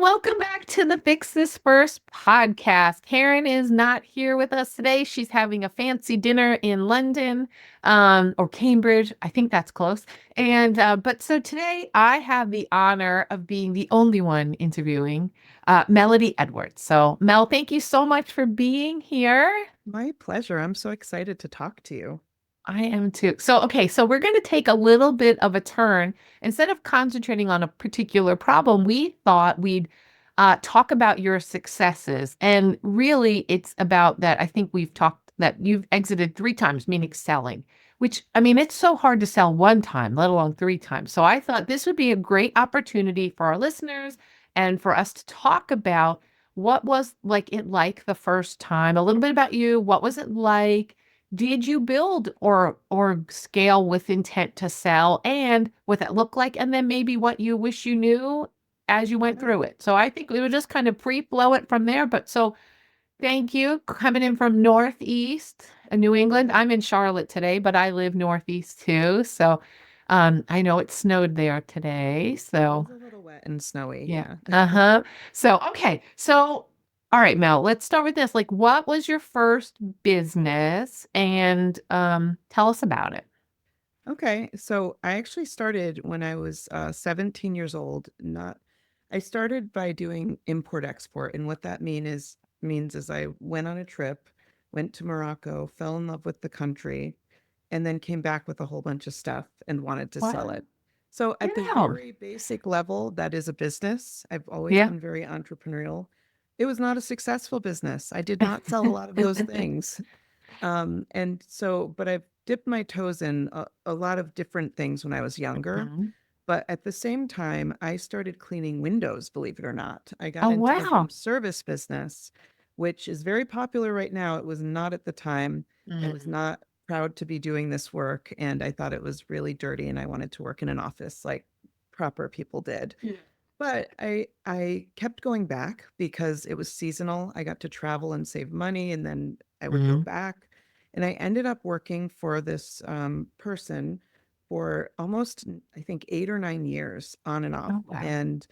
Welcome back to the Fix This First podcast. Karen is not here with us today. She's having a fancy dinner in London, or Cambridge. I think that's close. And but so today I have the honor of being the only one interviewing Melody Edwards. So Mel, thank you so much for being here. My pleasure. I'm so excited to talk to you. I am too. So we're going to take a little bit of a turn. Instead of concentrating on a particular problem, we thought we'd talk about your successes. And really, it's about that. I think we've talked that you've exited 3 times, meaning selling, which I mean, it's so hard to sell 1 time, let alone 3 times. So I thought this would be a great opportunity for our listeners and for us to talk about what was like the first time, a little bit about you. What was it like? Did you build or scale with intent to sell and what that looked like? And then maybe what you wish you knew as you went Yeah. through it. So I think we would just kind of pre-flow it from there. But so thank you coming in from Northeast New England. I'm in Charlotte today, but I live Northeast too. So I know it snowed there today. It So was a little wet and snowy. yeah. Yeah. Uh-huh. So, okay. So, all right, Mel, let's start with this. Like, what was your first business and tell us about it. Okay. So I actually started when I was 17 years old. Not, I started by doing import export. And what that means is I went on a trip, went to Morocco, fell in love with the country, and then came back with a whole bunch of stuff and wanted to sell Wow. it. So at the Yeah. very basic level, that is a business. I've always Yeah. been very entrepreneurial. It was not a successful business. I did not sell a lot of those things. But I've dipped my toes in a lot of different things when I was younger. Mhm. But at the same time, I started cleaning windows, believe it or not. I got Oh, into the wow. home service business, which is very popular right now. It was not at the time. I was Mm. not proud to be doing this work, and I thought it was really dirty, and I wanted to work in an office like proper people did. Yeah. But I kept going back because it was seasonal. I got to travel and save money, and then I would go Mhm. back. And I ended up working for this person for almost, I think, 8 or 9 years on and off. Oh, wow. And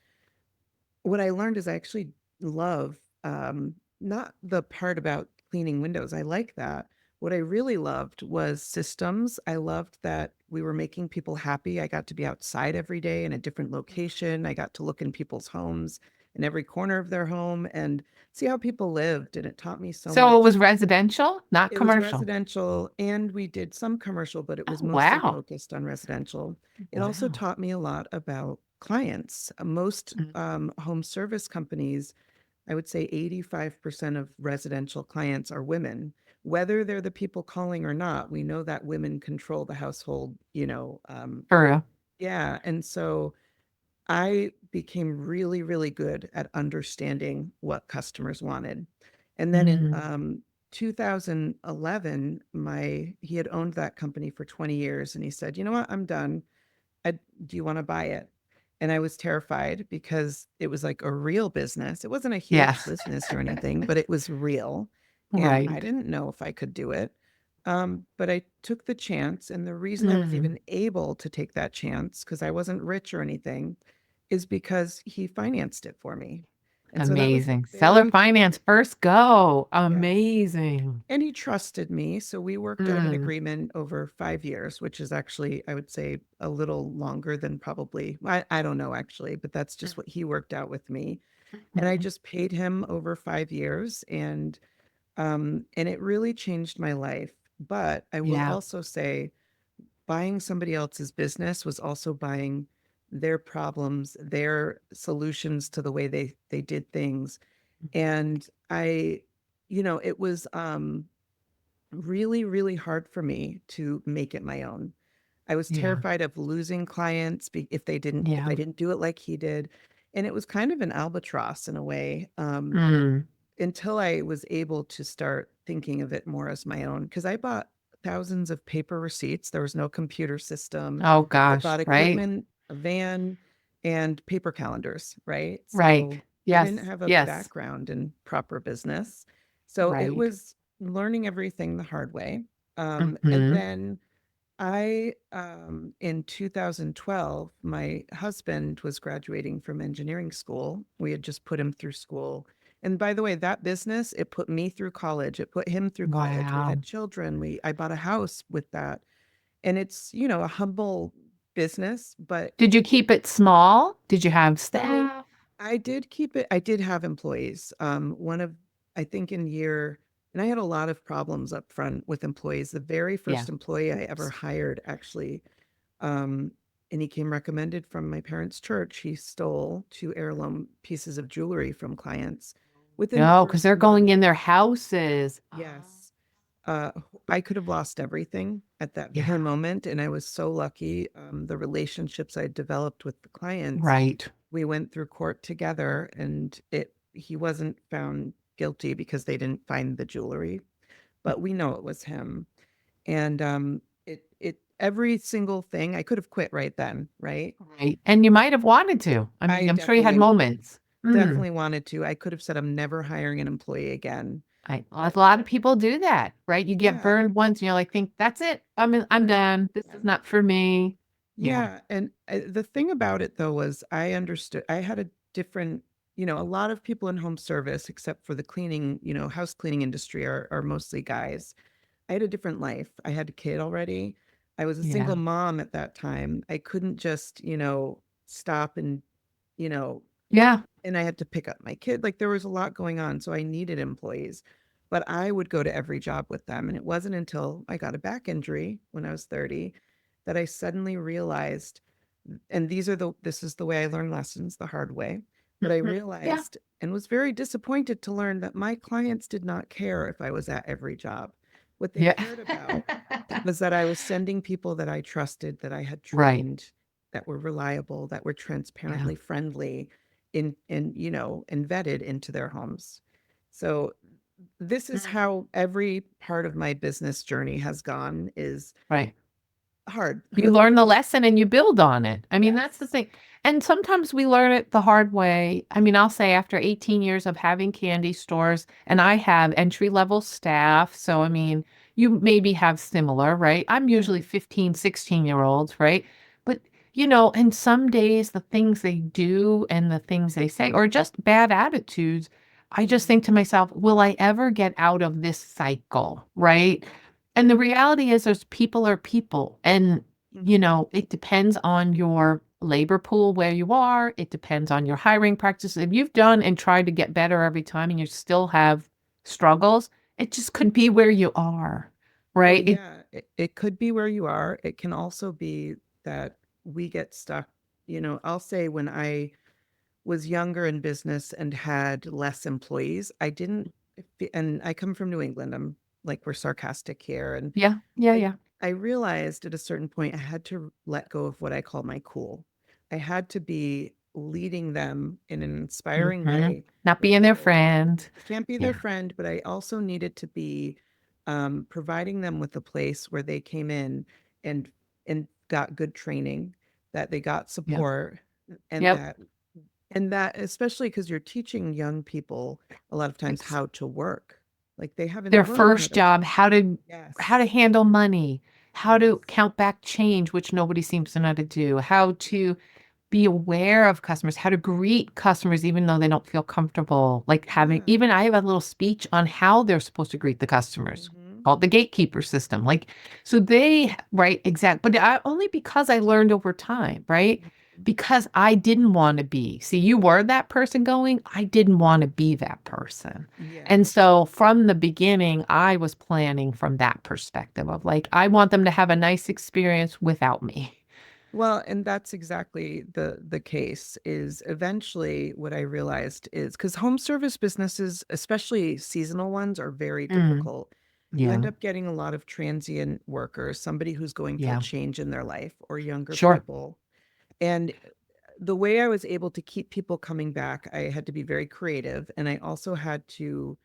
what I learned is I actually love not the part about cleaning windows. I like that. What I really loved was systems. I loved that we were making people happy. I got to be outside every day in a different location. I got to look in people's homes, in every corner of their home, and see how people lived. And it taught me so So it much. was residential, not It was commercial. residential, and we did some commercial, but it was Oh, mostly wow. focused on residential. It also Wow. taught me a lot about clients. Most Mm. home service companies, I would say 85% of residential clients are women. Whether they're the people calling or not, we know that women control the household, For real. yeah. And so I became really, really good at understanding what customers wanted. And then in Mm. 2011, my he had owned that company for 20 years, and he said, "You know what? I'm done. I, do you want to buy it?" And I was terrified because it was like a real business. It wasn't a huge Yes. business or anything, but it was real. And I Right. didn't know if I could do it. But I took the chance. And the reason I was Mm. even able to take that chance, because I wasn't rich or anything, is because he financed it for me. And so that was the Amazing. Seller very, finance first go. yeah. Amazing. And he trusted me. So we worked out an Mm. agreement over 5 years, which is actually, I would say, a little longer than probably, I don't know actually, but that's just what he worked out with me. And I Mhm. just paid him over 5 years. And it really changed my life. But I will Yeah. also say buying somebody else's business was also buying their problems, their solutions to the way they did things. And it was really, really hard for me to make it my own. I was Yeah. terrified of losing clients if I Yeah. didn't do it like he did. And it was kind of an albatross in a way, Mm. until I was able to start thinking of it more as my own. Because I bought thousands of paper receipts. There was no computer system. Oh I gosh, bought right? equipment, a van, and paper calendars, right? Right. So I didn't Yes. have a Yes. background in proper business. So it Right. was learning everything the hard way. And Mhm. then In 2012, my husband was graduating from engineering school. We had just put him through school. And by the way, that business, it put me through college. It put him through college. We Wow. had children. I bought a house with that. And it's, you know, a humble business, but Did you keep it small? Did you have so staff? I did keep it. I did have employees. I think and I had a lot of problems up front with employees. The very Yeah. first employee I ever hired, actually, um, and he came recommended from my parents' church. He stole two heirloom pieces of jewelry from clients within the No, because first they're going month. in their houses. Oh, Yes. Uh, I could have lost everything at that yeah. very moment. And I was so lucky. The relationships I developed with the clients, Right. we went through court together, and he wasn't found guilty because they didn't find the jewelry, but we know it was him. And every single thing I could have quit right then, right? Right. And you might have wanted to. I I mean, I'm sure you had moments. Mm. definitely wanted to. I could have said I'm never hiring an employee again. A But lot of people do that, right? You get yeah, burned once and you're like, think that's it. I'm done. This is not for me. Yeah. yeah. And the thing about it though was I had a different, a lot of people in home service, except for the cleaning, house cleaning industry are mostly guys. I had a different life. I had a kid already. I was a single Yeah. mom at that time. I couldn't just, stop and, you know, Yeah. and I had to pick up my kid. Like there was a lot going on. So I needed employees, but I would go to every job with them. And it wasn't until I got a back injury when I was 30 that I suddenly realized, and this is the way I learned lessons the hard way, but I Mhm. Yeah. realized and was very disappointed to learn that my clients did not care if I was at every job. What they Yeah. cared about was that I was sending people that I trusted, that I had Right. trained, that were reliable, that were Yeah. transparently friendly, and vetted into their homes. So this is Mm. how every part of my business journey has gone, is Right. hard. You learn the lesson and you build on it. I mean, that's the Yes. thing. And sometimes we learn it the hard way. I mean, I'll say after 18 years of having candy stores, and I have entry level staff. So, I mean, you maybe have similar, right? I'm Yeah. usually 15, 16-year-olds, right? But, and some days the things they do and the things they say, or just bad attitudes, I just Mhm. think to myself, will I ever get out of this cycle, right? And the reality is, there's people are people. And Mhm. it depends on your labor pool where you are. It depends on your hiring practices. If you've done and tried to get better every time and you still have struggles, it just could be where you are, Well, right? yeah, it could be where you are. It can also be that we get stuck. I'll say when I was younger in business and had less employees, I didn't, and I come from New England. I'm like, we're sarcastic here. And Yeah, yeah, I, yeah. I realized at a certain point, I had to let go of what I call my cool. I had to be leading them in an inspiring Hmm. way Not where being they their were, friend. I can't be their Yeah, friend, but I also needed to be providing them with a place where they came in and got good training, that they got yep, support, and yep. that especially because you're teaching young people a lot of times Ex- how to work. Like they haven't Their learned how first to. job, how to Yes. handle money, how Yes. to count back change, which nobody seems to know how to do, how to be aware of customers, how to greet customers even though they don't feel comfortable. Like having, Yeah. even I have a little speech on how they're supposed to greet the customers Hmm. called the gatekeeper system. Like, so they, right, exact. But only because I learned over time, right? Because I didn't want to be. See, you were that person going, I didn't want to be that person. Yeah. And so from the beginning, I was planning from that perspective of like, I want them to have a nice experience without me. Well, and that's exactly the case. Is eventually what I realized is, because home service businesses, especially seasonal ones, are very Mm, difficult. You end yeah. up getting a lot of transient workers, somebody who's going through a Yeah, change in their life, or younger sure. people. And the way I was able to keep people coming back, I had to be very creative, and I also had to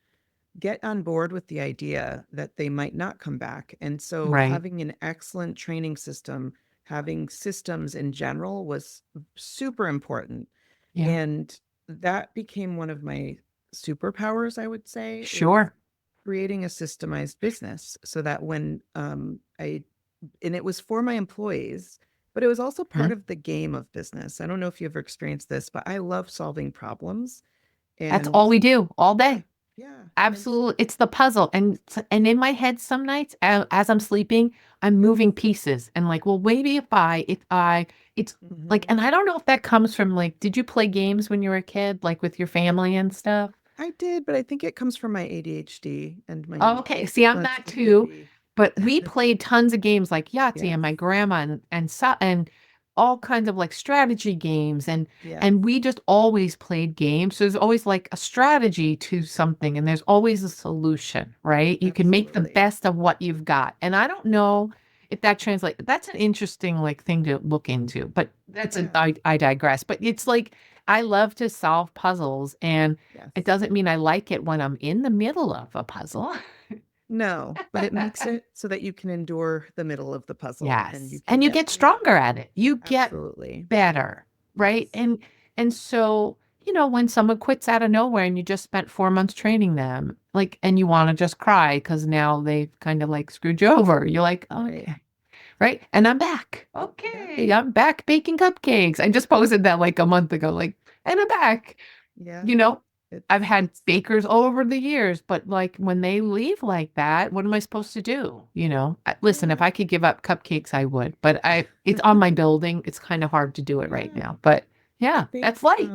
get on board with the idea that they might not come back. And so Right. having an excellent training system, having systems in general, was super important. Yeah, And that became one of my superpowers, I would say, is sure. creating a systemized business so that when I and it was for my employees, but it was also part Mhm. of the game of business. I don't know if you ever experienced this, but I love solving problems. That's And all we do all yeah, day. yeah. And Absolutely. It's the puzzle. And in my head some nights as I'm sleeping, I'm moving pieces and like, well, maybe if I it's like, mhm. and I don't know if that comes from like, did you play games when you were a kid, like with your family and stuff? I did, but I think it comes from my ADHD and Oh, my okay. See, I'm let's that just say too. B. But we played tons of games like Yahtzee Yes. and my grandma and all kinds of like strategy games Yes. and we just always played games. So there's always like a strategy to something and there's always a solution, right? You can make the Absolutely. best of what you've got. And I don't know if that translates. That's an interesting like thing to look into, but Yeah. I digress. But it's like I love to solve puzzles and it Yes. doesn't mean I like it when I'm in the middle of a puzzle. No, but it makes it so that you can endure the middle of the puzzle and you Yes. can And you get get through it. stronger at it. You get Absolutely. better, right? Yes. And so, when someone quits out of nowhere and you just spent 4 months training them, like, and you want to just cry because now they've kind of like screwed you over. You're like, Right. okay, right? And I'm back. Yeah. Okay, I'm back baking cupcakes. I just posted that like a month ago, like, and I'm back. Yeah. You know, It's I've had it's bakers all over the years, but like when they leave like that, what am I supposed to do? Listen, if yeah. I could give up cupcakes, I would, but it's on my building. It's kind of hard to do it right Yeah. now, but I yeah, think that's life.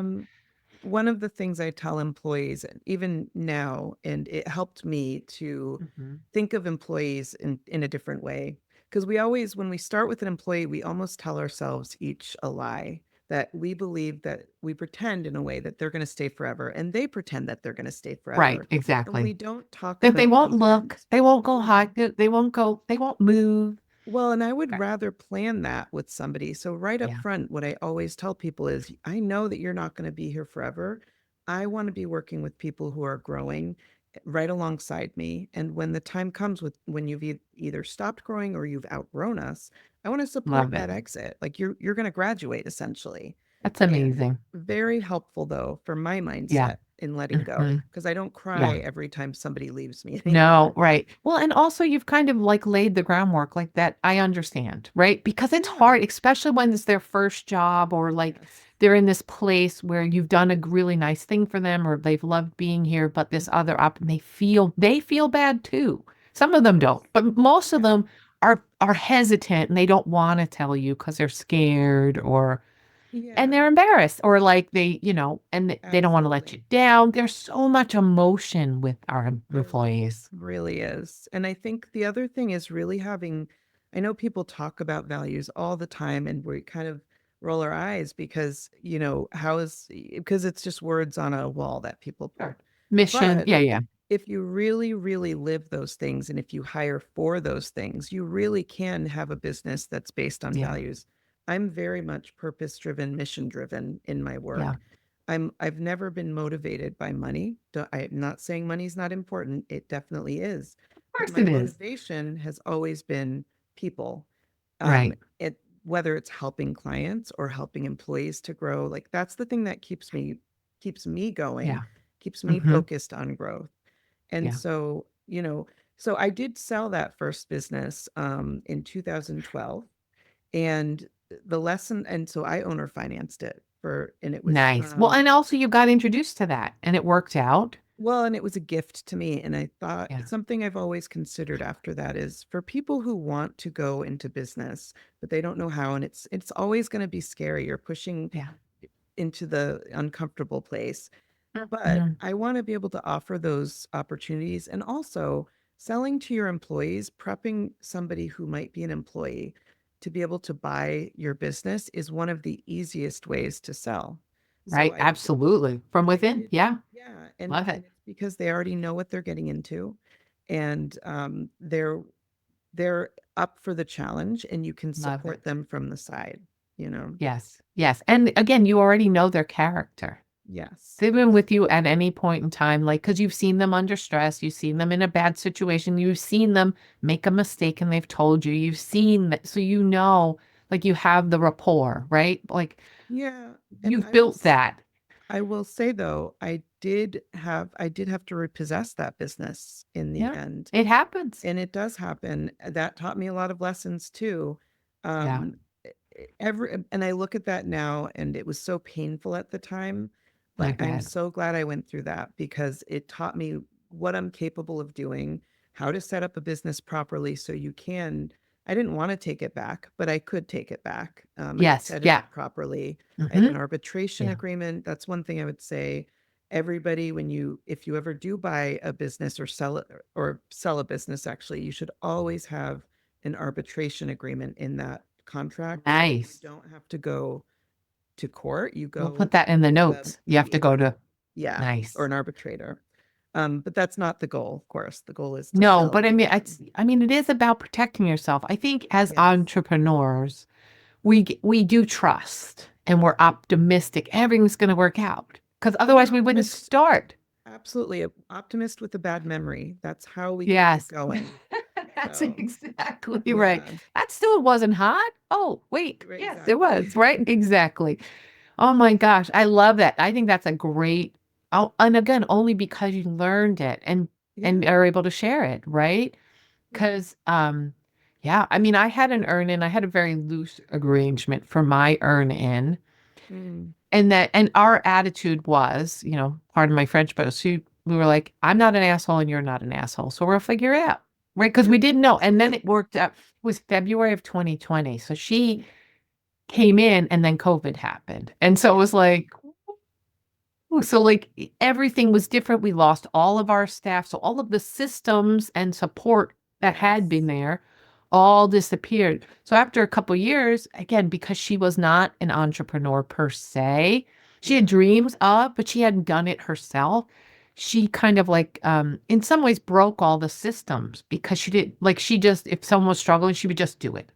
one of the things I tell employees, and even now, and it helped me to Mhm. think of employees in a different way. Because we always, when we start with an employee, we almost tell ourselves each a lie that we believe that we pretend in a way that they're going to stay forever, and they pretend that they're going to stay Right, forever. And exactly. we don't talk That they about won't the look, end. they won't go Yeah. high, they won't move. Well, and I would Okay. rather plan that with somebody. So, right up Yeah, front, what I always tell people is I know that you're not going to be here forever. I want to be working with people who are growing right alongside me. And when the time comes with when you've either stopped growing or you've outgrown us, I want to support love it. that exit. Like you're going to graduate essentially. That's And amazing. very helpful though for my Yeah. mindset in letting go Mhm. because I don't Yeah. cry every time somebody leaves me No, anymore. right. Well, and also you've kind of like laid the groundwork like that. I understand, right? Because it's Yeah. hard, especially when it's their first job or like Yes. they're in this place where you've done a really nice thing for them or they've loved being here, but this other up and they feel bad too. Some of them don't, but most of Yeah. them are hesitant and they don't want to tell you because they're scared or and Yeah. they're embarrassed or like and they don't want to let Absolutely. you down. There's so much emotion with our There employees. really is. And I think the other thing is really having, I know people talk about values all the time and we kind of roll our eyes because, because it's just words on a wall that people put. Sure. Mission. But Yeah, yeah, if you really, really live those things and if you hire for those things, you really can have a business that's based on yeah, values. I'm very much purpose driven, mission driven in my yeah. work. I've never been motivated by money. I'm not saying money's not important. It definitely is. Of But course my it is. motivation has always been people. Right. It whether it's helping clients or helping employees to grow, like that's the thing that keeps me going, Yeah. keeps me Hmm. focused on growth. And Yeah. so, so I did sell that first business in 2012 and the lesson and so I owner financed it for and it was Nice. Well, and also you got introduced to that and it worked out. well, and it was a gift to me. And I thought Yeah. something I've always considered after that is for people who want to go into business, but they don't know how, and it's always going to be scary. You're pushing Yeah. into the uncomfortable place. But Mhm. I want to be able to offer those opportunities and also selling to your employees, prepping somebody who might be an employee to be able to buy your business is one of the easiest ways to sell. So Right. Absolutely. From I within. did, Yeah. yeah, Love and it. it's because they already know what they're getting into, and they're up for the challenge, and you can Love it. support them from the side. You know, Yes. Yes. And again, you already know their character. yes, They've been with you at absolutely, any point in time, like, because you've seen them under stress, you've seen them in a bad situation, you've seen them make a mistake and they've told you, you've seen that, so like you have the rapport, right? Like yeah. And you've built that. I will say though, I did have to repossess that business in the Yeah, end. it happens. And it does happen. That taught me a lot of lessons too. Yeah, And I look at that now, and it was so painful at the time, I but I'm bet. so glad I went through that because it taught me what I'm capable of doing, how to set up a business properly so you can. I didn't want to take it back, but I could take it back. I could Yes, set it yeah. up properly. I had Hmm. an arbitration Yeah. agreement. That's one thing I would say. Everybody, if you ever do buy a business or sell a business, actually, you should always have an arbitration agreement in that contract so that you Nice. don't have to go to court. You We'll put go that in the to the notes. You have to go mediator. to, Yeah, or nice. an arbitrator. But that's not the goal, of course. The goal is to No, sell but I the mean, thing. I mean, it is about protecting yourself. I think as Yes. entrepreneurs, we do trust and we're optimistic. Everything's going to work out because I'm an otherwise we wouldn't optimist. start. Absolutely. An optimist with a bad memory. That's how we keep it Yes. going. That's So, exactly right. yeah, That still wasn't hot. Oh, wait. right, Yes, it exactly. was, right? Exactly. Oh my gosh, I love that. I think that's a great, oh, and again, only because you learned it and Yeah. are able to share it, right? Yeah. Because yeah, I mean, I had an earn in, I had a very loose arrangement for my earn in. Mm. And our attitude was, pardon my French, but we were like, I'm not an asshole and you're not an asshole. So we'll figure it out. Right. Because we Yep. didn't know. And then it worked out. It was February of 2020. So she came in and then COVID happened. And so it Yeah. was like, ooh, so like everything was different. We lost all of our staff. So all of the systems and support that had Yes. been there all disappeared. So after a couple years, again, because she was not an entrepreneur per se, she had Yeah. dreams of, but she hadn't done it herself. She kind of like in some ways broke all the systems because she did like she just if someone was struggling, she would just do it.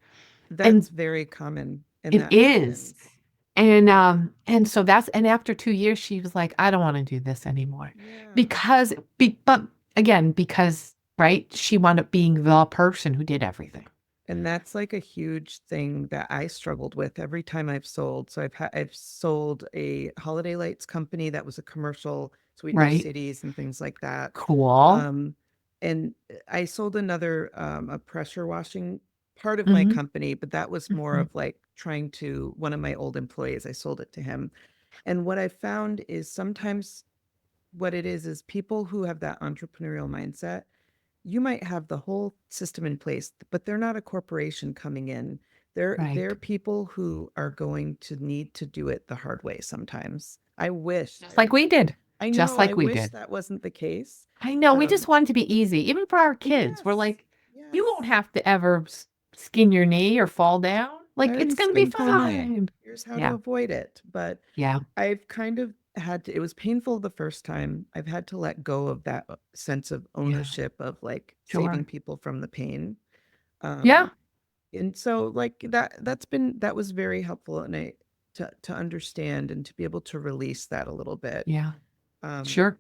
And That's very common, and it that is. happens. And so that's and after 2 years, she was like, I don't want to do this anymore. Yeah. But again, because right, she wound up being the person who did everything. And that's like a huge thing that I struggled with every time I've sold. So I've sold a holiday lights company that was a commercial, so we'd do Right. cities and things like that. Cool. Um, and I sold another a pressure washing part of my Hmm. company, but that was more Hmm. of like trying to one of my old employees, I sold it to him. And what I found is sometimes what it is people who have that entrepreneurial mindset, you might have the whole system in place, but they're not a corporation coming in. They're Right. people who are going to need to do it the hard way sometimes. I wish Just like we did. I Just know I like we wish did. that wasn't the case. I know. We just Um, want it to be easy. Even for our kids, we're yes, like, you won't yes. have to ever skin your knee or fall down. I Like, it's already going to be skinned my knee. fine. Here's how to Yeah. avoid it. But Yeah. I've kind of had to, it was painful the first time. I've had to let go of that sense of Yeah. ownership of like saving Sure. people from the pain. Um, Yeah. and so like that was very helpful and I to understand and to be able to release that a little bit. Yeah. Um, Sure.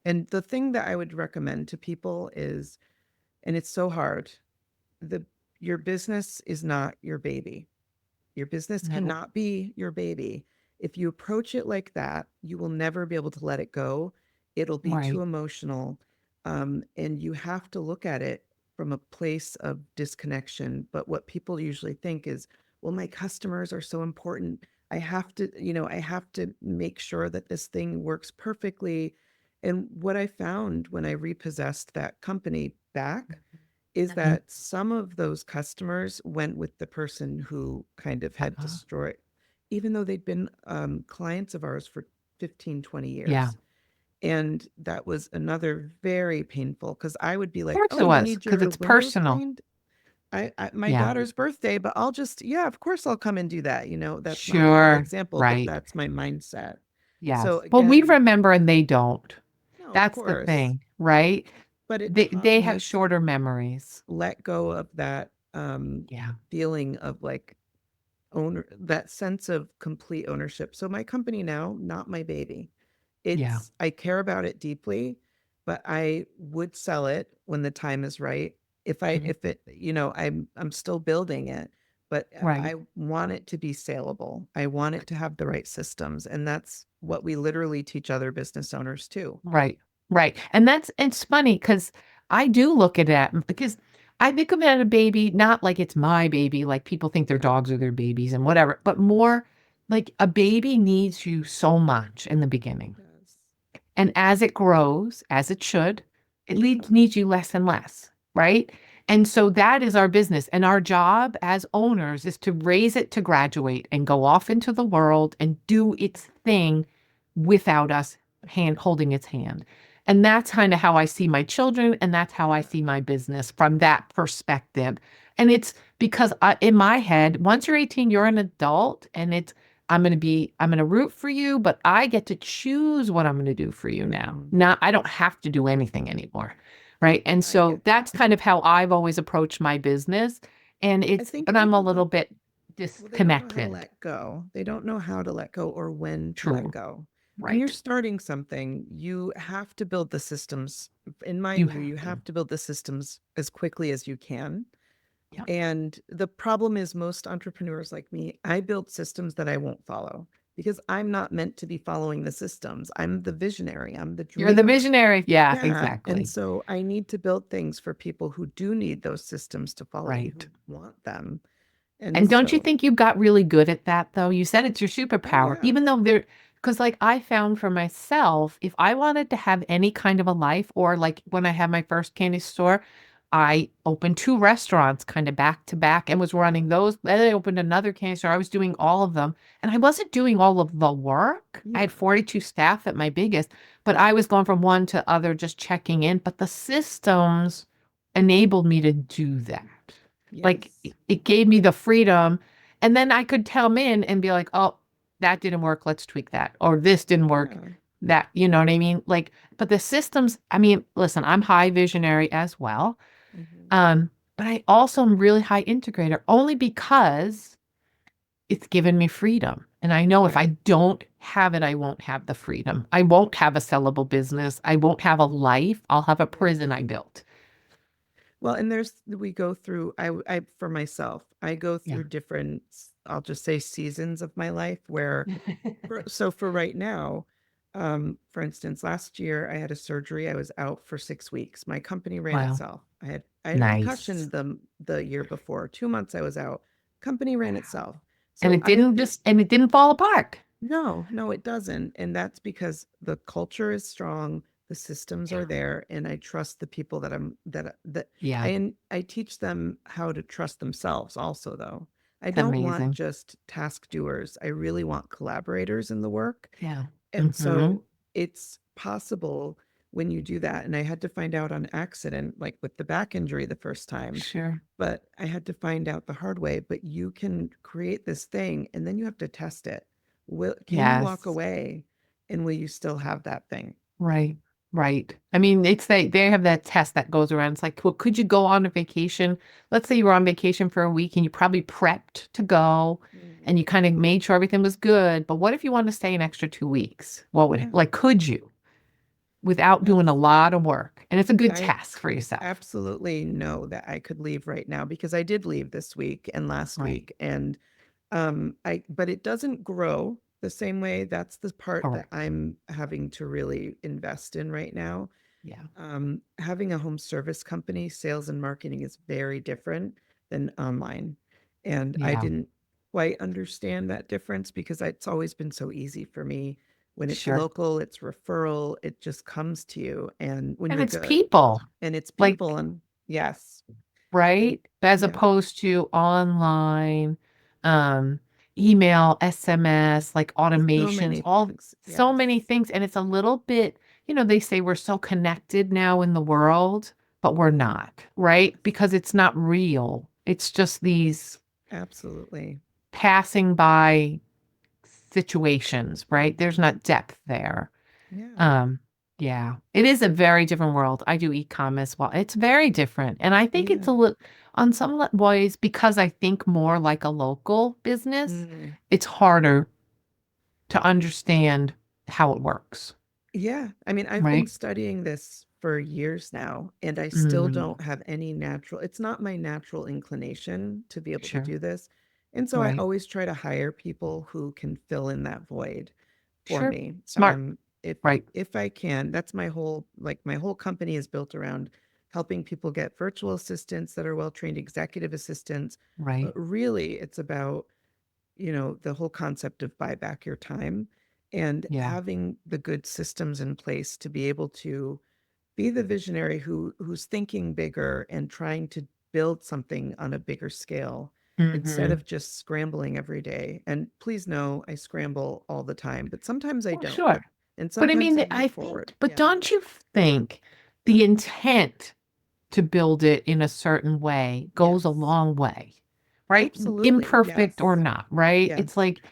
and the thing that I would recommend to people is, and it's so hard, the your business is not your baby. Your business No. cannot be your baby. If you approach it like that, you will never be able to let it go. It'll be too Right. emotional. And you have to look at it from a place of disconnection. But what people usually think is, well, my customers are so important. I have to make sure that this thing works perfectly. And what I found when I repossessed that company back is Mhm. that some of those customers went with the person who kind of had Uh-huh. destroyed, even though they'd been clients of ours for 15, 20 Yeah. years. And that was another very painful because I would be Of like, course oh, it you was, need because your it's windows personal. cleaned? My Yeah. daughter's birthday, but I'll just, yeah, of course I'll come and do that. That's not a fair Sure. example, but Right. that's my mindset. Yes. So Well, we again, remember and they don't. no, of That's the course, thing, right? but it taught They me have to shorter memories. let go of that Yeah. feeling of like that sense of complete ownership. So my company now, not my baby. Yeah. I care about it deeply, but I would sell it when the time is right. Mhm. If it, I'm still building it, but Right. I want it to be saleable. I want it to have the right systems. And that's what we literally teach other business owners too. Right. Right. And it's funny because I do look at it because I think about a baby, not like it's my baby, like people think their dogs are their babies and whatever, but more like a baby needs you so much in the beginning. Yes. And as it grows, as it should, needs you less and less, right? And so that is our business. And our job as owners is to raise it to graduate and go off into the world and do its thing without us holding its hand. And that's kind of how I see my children. And that's how I Yeah. see my business from that perspective. And it's because in my head, once you're 18, you're an adult and I'm going to root for you, but I get to choose what I'm going to do for you now. Mhm. Now, I don't have to do anything anymore. Right. And I so get that's kind of how I've always approached my business. I think And I'm a people little don't bit well, they don't know how to disconnected. let go. They don't know how to let go or when to let True. go. When you're Right. starting something, you have to build the systems. In my You view, have you to. have to build the systems as quickly as you can. Yeah. And the problem is, most entrepreneurs like me, I build systems that I won't follow because I'm not meant to be following the systems. I'm the visionary, I'm the You're the dreamer. visionary. Yeah, Yeah. And exactly. so I need to build things for people who do need those systems to follow me, Right. who want them. And And don't you so, think you got really good at that though? You said it's your oh, superpower, yeah. even though because like I found for myself, if I wanted to have any kind of a life, or like when I had my first candy store, I opened two restaurants kind of back to back and was running Wow. those. Then I opened another candy store. I was doing all of them and I wasn't doing all of the work. I Yeah. had 42 staff at my biggest, but I was going from one to other, just checking in. But the systems enabled me to do that. Like Yes. it gave me the freedom. And then I could tell them in and be like, oh, that didn't work. Let's tweak that. Or this didn't work. Yeah. That, you know what I mean? Like, but the systems, I mean, listen, I'm high visionary as well. Mhm. Um, but I also am really high integrator only because it's given me freedom. And I know if Yeah. I don't have it, I won't have the freedom. I won't have a sellable business. I won't have a life. I'll have a Yes. prison I built. Well, and we go through, for myself, I go Yeah. through different, I'll just say seasons of my life where, so for right now, for instance, last year I had a surgery. I was out for 6 weeks. My company ran Wow. itself. I had a Nice. concussion the year before. 2 months I was out. Company ran Wow. itself. So I have to And it didn't fall apart. No, no, it doesn't. And that's because the culture is strong, the systems Yeah. are there, and I trust the people Yeah. I teach them how to trust themselves also though. I It's don't want amazing. just task doers. I really want collaborators in the work. Yeah. And Mm-hmm. so it's possible when you do that. And I had to find out on accident, like with the back injury the first time, Sure. but I had to find out the hard way. But you can create this thing and then you have to test it. Can you walk Yes. away and will you still have that thing? Right. Right. I mean, they have that test that goes around. It's like, well, could you go on a vacation? Let's say you were on vacation for a week and you probably prepped to go and Mhm. you kind of made sure everything was good. But what if you want to stay an extra 2 weeks? Yeah, Could you without doing a that's, lot of work? And it's a good I test for yourself. absolutely know that I could leave right now because I did leave this week and last Right. week. And but it doesn't grow the same way. That's the part that Correct. I'm having to really invest in right now. Yeah. Having a home service company, sales and marketing is very different than online. And I Yeah. didn't quite understand that difference because it's always been so easy for me. When it's Sure. local, it's referral, it just comes to you. And when And you're it's good, people. and it's Like people, and yes, and right? As yeah, opposed to online, um, email, SMS, like so automations, many all things. so Yes, many things. And it's a little bit, they say we're so connected now in the world, but we're not, right? yes, Because it's not real. It's just these absolutely. passing by situations, right? There's Mhm. not depth there. Yeah, Um, yeah, it is a very different world. I do e-commerce. Well, it's very different. And I think it's yeah. a little, on some ways, because I think more like a local business, Mm. it's harder to understand how it works. Yeah. I mean, I've been right? studying this for years now, and I still Mm, don't have any natural, it's not my natural inclination to be able to sure, do this. And so I right, always try to hire people who can fill in that void for sure, me. smart, If right, I can, that's my whole, like my whole company is built around helping people get virtual assistants that are well-trained executive assistants. right, But really, it's about, the whole concept of buy back your time and yeah. having the good systems in place to be able to be the visionary who's thinking bigger and trying to build something on a bigger scale instead Hmm. of just scrambling every day. And please know I scramble all the time, but sometimes I Oh, don't. sure. And But I sometimes mean, I I move think, forward. but Yeah. don't you think the intent to build it in a certain way goes a Yes. long way, right? Absolutely. Imperfect or Yes. not, right? It's Yes. like,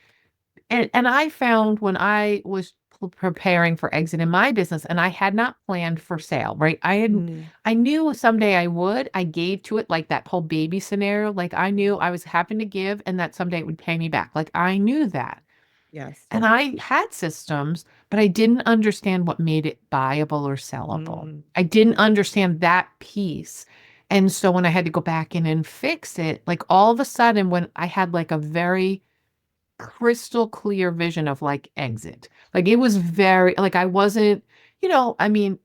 and I found when I was preparing for exit in my business and I had not planned for sale, right? Mm, I knew someday I would. I gave to it like that whole baby scenario. Like I knew I was having to give and that someday it would pay me back. Like I knew that. yes. And I had systems, but I didn't understand what made it buyable or sellable. Mm, I didn't understand that piece. And so when I had to go back in and fix it, like all of a sudden, when I had like a very crystal clear vision of like exit, like it was very, like I wasn't, I mean,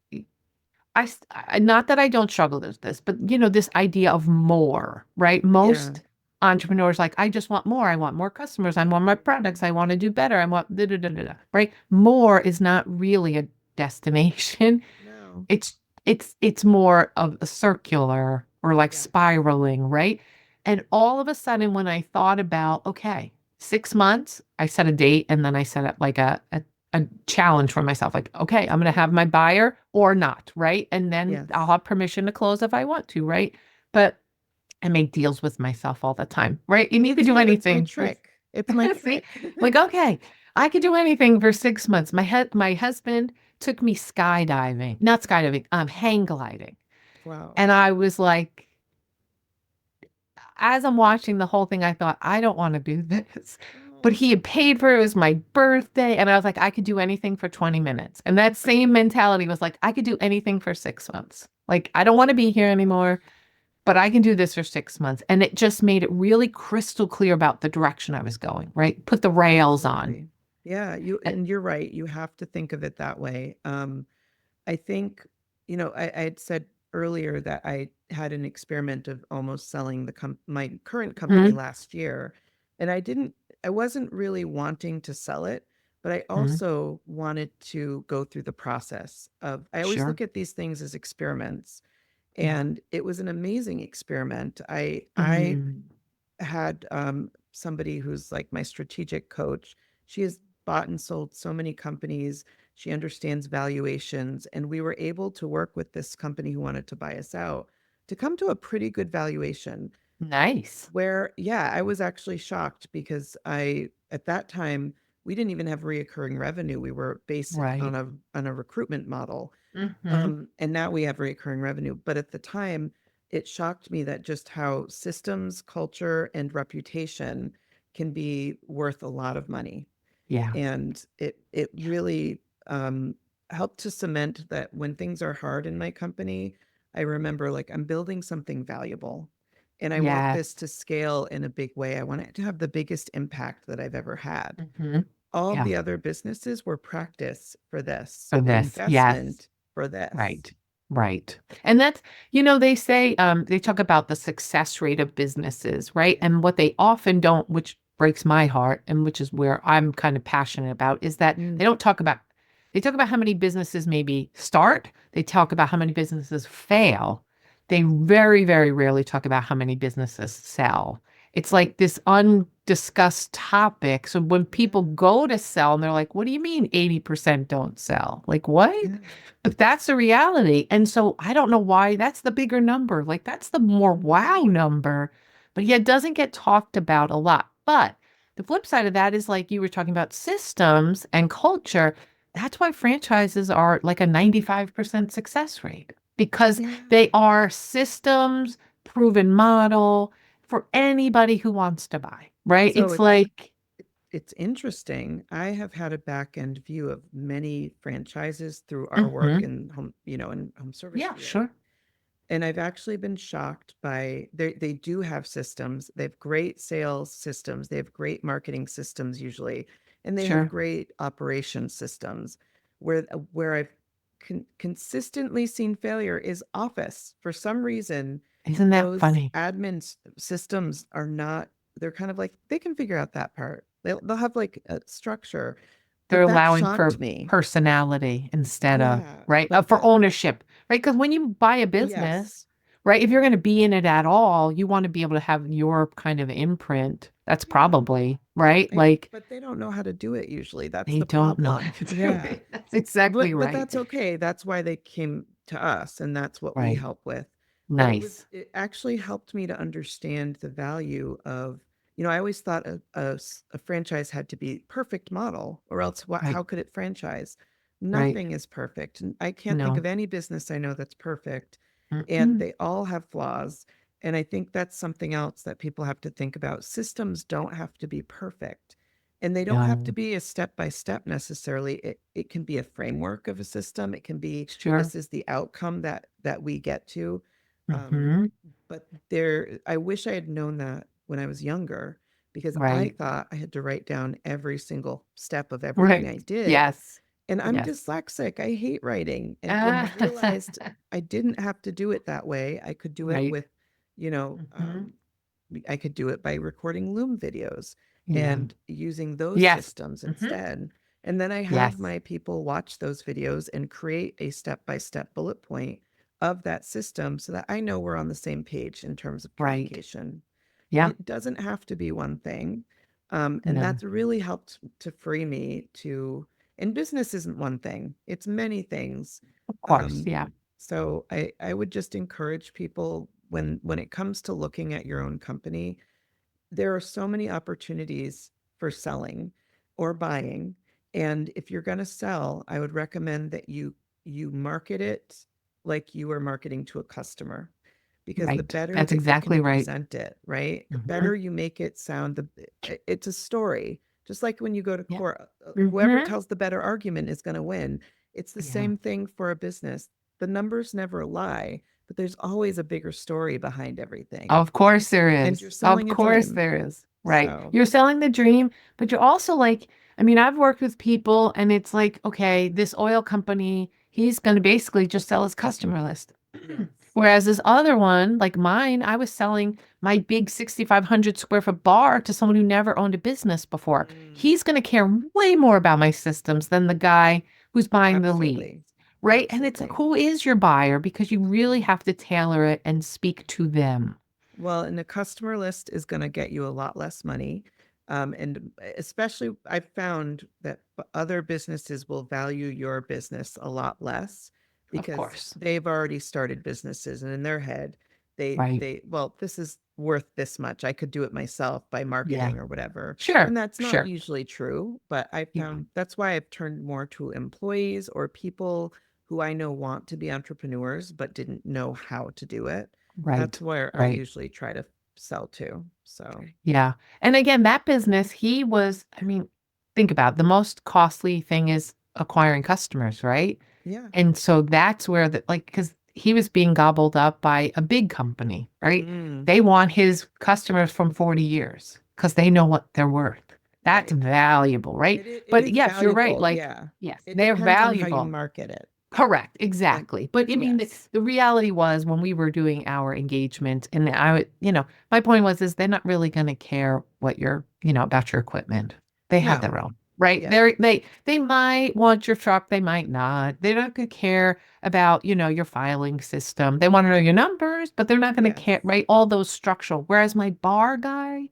not that I don't struggle with this, but this idea of more, right? yeah. Most entrepreneurs like, I just want more. I want more customers. I want my products. I want to do better. I want da da da da da, right? More is not really a destination. No. It's it's more of a circular or like Yeah. spiraling, right? And all of a sudden, when I thought about, okay, 6 months, I set a date and then I set up like a challenge for myself. Like, okay, I'm gonna have my buyer or not, right? And then I'll Yes. have permission to close if I want to, right? But I make deals with myself all the time, right? You Well, need to it's do good. It's my anything for trick. It's my see, trick. like, okay, I could do anything for 6 months. My husband took me skydiving, not skydiving, hang gliding. Wow. And I was like, as I'm watching the whole thing, I thought, I don't want to do this. But Oh, he had paid for it. It was my birthday. And I was like, I could do anything for 20 minutes. And that same mentality was like, I could do anything for 6 months. Like, I don't want to be here anymore, but I can do this for 6 months. And it just made it really crystal clear about the direction I was going, right? Put the rails on. absolutely. Yeah, and you're right. You have to think of it that way. I think, I had said earlier that I had an experiment of almost selling my current company Mhm, last year. And I wasn't really wanting to sell it, but I mhm. also wanted to go through the process I always Sure. look at these things as experiments. Yeah. And it was an amazing experiment. I Mhm. had somebody who's like my strategic coach. She has bought and sold so many companies. She understands valuations. And we were able to work with this company who wanted to buy us out to come to a pretty good valuation. Nice. Where, yeah, I was actually shocked because at that time, we didn't even have reoccurring revenue. We were based Right. on a recruitment model. Mhm. And now we have recurring revenue. But at the time, it shocked me that just how systems, culture, and reputation can be worth a lot of money. Yeah. And it really helped to cement that when things are hard in my company, I remember like I'm building something valuable and I want Yeah. this to scale in a big way. I want it to have the biggest impact that I've ever had. Mhm. All of Yeah. the other businesses were practice for this, For this. Yes. investment for this. Right. Right. And that's, they say, they talk about the success rate of businesses, right? Yeah. And what they often don't, which breaks my heart and which is where I'm kind of passionate about, is that Mm, they talk about how many businesses maybe start, they talk about how many businesses fail. They very, very rarely talk about how many businesses sell. It's like this undiscussed topic. So when people yeah. go to sell and they're like, what do you mean 80% don't sell? Like, what? Yeah. But that's the reality. And so I don't know why that's the bigger number. Like that's the more Mhm. wow number, but yet it doesn't get talked about a lot. But the flip side of that is like you were talking about systems and culture. That's why franchises are like a 95% success rate because Yeah. they are systems, proven model for anybody who wants to buy, right? So It's like, it's interesting. I have had a back end view of many franchises through our work Hmm. in home, in home service Yeah, field. sure. And I've actually been shocked by they do have systems. They have great sales systems. They have great marketing systems usually, and they have Sure. great operation systems. Where I've consistently seen failure is Office. For some reason, Isn't that those funny? systems are not. They're kind of like they can figure out that part. They'll have like a structure, They're but that allowing shocked for me. personality instead of, Yeah, right? but For that ownership, right? Because when you buy a business, yes, right, if you're going to be in it at all, you want to be able to have your kind of imprint. That's yeah. probably, right? I Like but they don't know how to do it usually, that's they the don't know how problem. to do Yeah. it. That's exactly But right. that's okay, that's why they came to us, and that's what we Right. help with. But Nice. it actually helped me to understand the value of I always thought a franchise had to be perfect model, or else Right. how could it franchise? Right. Nothing is perfect, and I can't think No. of any business I know that's perfect, and Mm-mm. they all have flaws, and I think that's something else that people have to think about. Systems don't have to be perfect, and they don't have to No. be a step by step necessarily. It can be a framework of a system. It can be Sure. this is the outcome that we get to. Um, Hmm. but there, I wish I had known that when I was younger, because I Right. thought I had to write down every single step of everything Right. I did. Yes. And I'm Yes. dyslexic. I hate writing. And when I Ah, realized I didn't have to do it that way, I could do it right. with, you know, Hmm. I could do it by recording Loom videos Yeah. and using those Yes. systems Hmm. instead. And then I have Yes. my people watch those videos and create a step by step bullet point of that system so that I know we're on the same page in terms of Right. communication. Yeah. It doesn't have to be one thing. And No. that's really helped to free me to, and business isn't one thing, it's many things. Of course. Um, Yeah. so I would just encourage people when it comes to looking at your own company, there are so many opportunities for selling or buying. And if you're going to sell, I would recommend that you market it like you are marketing to a customer, because the Right. better That's that you can exactly right. present it, right? The Hmm. better you make it sound, it's a story. Just like when you go to Yeah. court, whoever Hmm. tells the better argument is going to win. It's the Yeah. same thing for a business. The numbers never lie, but there's always a bigger story behind everything. Of course there And is. you're Of selling a course dream. there is. Right. So, You're selling the dream, but you're also like, I mean, I've worked with people and it's like, okay, this oil company, he's going to basically just sell his customer list. yes. Whereas this other one, like mine, I was selling my big 6,500 square foot bar to someone who never owned a business before. Mm, He's going to care way more about my systems than the guy who's buying the lead, absolutely. right? And it's Absolutely. who is your buyer because you really have to tailor it and speak to them. Well, and the customer list is going to get you a lot less money. And especially, I've found that other businesses will value your business a lot less Of because course. they've already started businesses, and in their head, Right. well, this is worth this much. I could do it myself by Yeah. marketing or whatever. Sure. And that's not Sure. usually true, but I Yeah. found that's why I've turned more to employees or people who I know want to be entrepreneurs but didn't know how to do it. Right. That's where I Right. usually try to sell to. So, Yeah. And again, that business, he was, I mean, think about it, the most costly thing is acquiring customers, right? yeah. And so that's where the like because he was being gobbled up by a big company, right? Mm, They want his customers from 40 years because they know what they're worth. That's right. valuable, right? It But is yes, you're right. valuable. Like, Yeah. yes, It they're depends on how you valuable. market it. Correct, And exactly. But I mean, yes. the reality was when we were doing our engagement, and I would, my point was, is they're not really going to care what you're, about your equipment. They have No. their own, right? Yeah. They might want your truck, they might not. They're not going to care about, your filing system. They want to know your numbers, but they're not going to Yes. care, right? All those structural. Whereas my bar guy,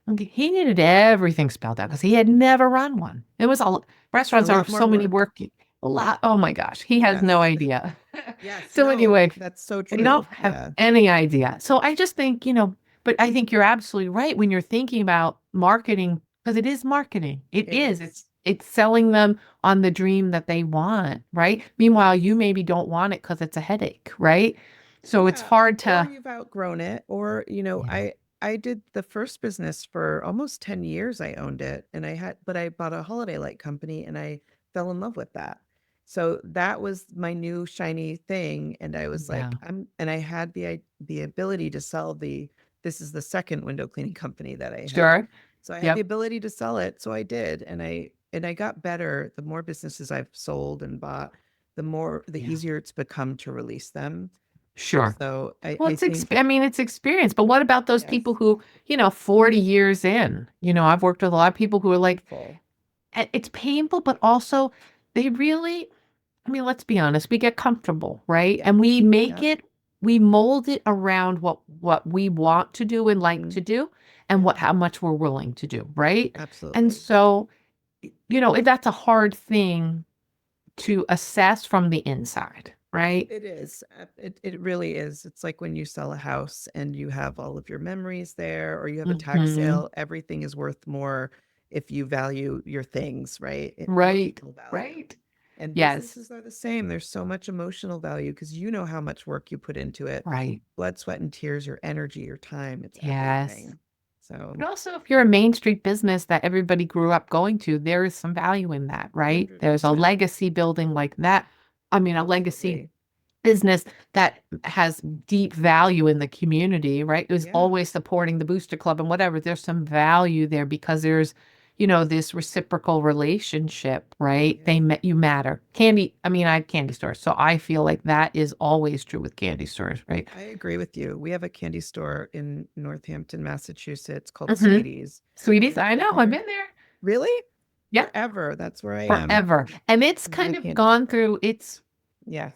okay, he needed everything spelled out because he had never run one. It was all A restaurants are lot more so many work. work. A lot. Oh my gosh, he has no Yes. idea. Yes. So No, anyway, that's so I don't true. have Yeah. any idea. So I just think, but I think you're absolutely right when you're thinking about marketing, because it is marketing. It It is. is. It's selling them on the dream that they want, right? Meanwhile, you maybe don't want it because it's a headache, right? So it's Yeah. hard Or to, you've outgrown it, or, yeah, I did the first business for almost 10 years. I owned it and but I bought a holiday light company and I fell in love with that. So that was my new shiny thing. And I was Yeah. like, and I had the ability to sell this is the second window cleaning company that I had. Sure. So I had the Yep. ability to sell it. So I did. And I got better. The more businesses I've sold and bought, the Yeah. easier it's become to release them. Sure. So Well, I think, I mean, it's experience, but what about those people yes, who, 40 years in? I've worked with a lot of people who are like, painful. it's painful, but also they really, I mean, let's be honest, we get comfortable, right? Yeah. And Yeah. we mold it around what we want to do and like Mhm. to do and Yeah. how much we're willing to do, right? And Absolutely. so, that's a hard thing to assess from the inside, right? It is. It really is. It's like when you sell a house and you have all of your memories there, or you have a tax Hmm. sale, everything is worth more if you value your things, right? Right. Emotional value. Right. And Yes. businesses are the same. There's so much emotional value because you know how much work you put into it. Right. Blood, sweat, and tears, your energy, your time, it's Yes. everything. So But also, if you're a Main Street business that everybody grew up going to, there is some value in that, right? There's a 100%. legacy building like that. I mean, a legacy Absolutely. business that has deep value in the community, right? It was Yeah. always supporting the Booster Club and whatever. There's some value there because there's, this reciprocal relationship, right? Yeah. You matter. Candy, I mean, I have candy stores, so I feel like that is always true with candy stores, right? I agree with you. We have a candy store in Northampton, Massachusetts called Hmm. Sweeties. Sweeties, And I've I been know, I've there. been there. Really? Yeah, Forever. That's where I am. forever. And it's The kind of candy gone store. through its Yes.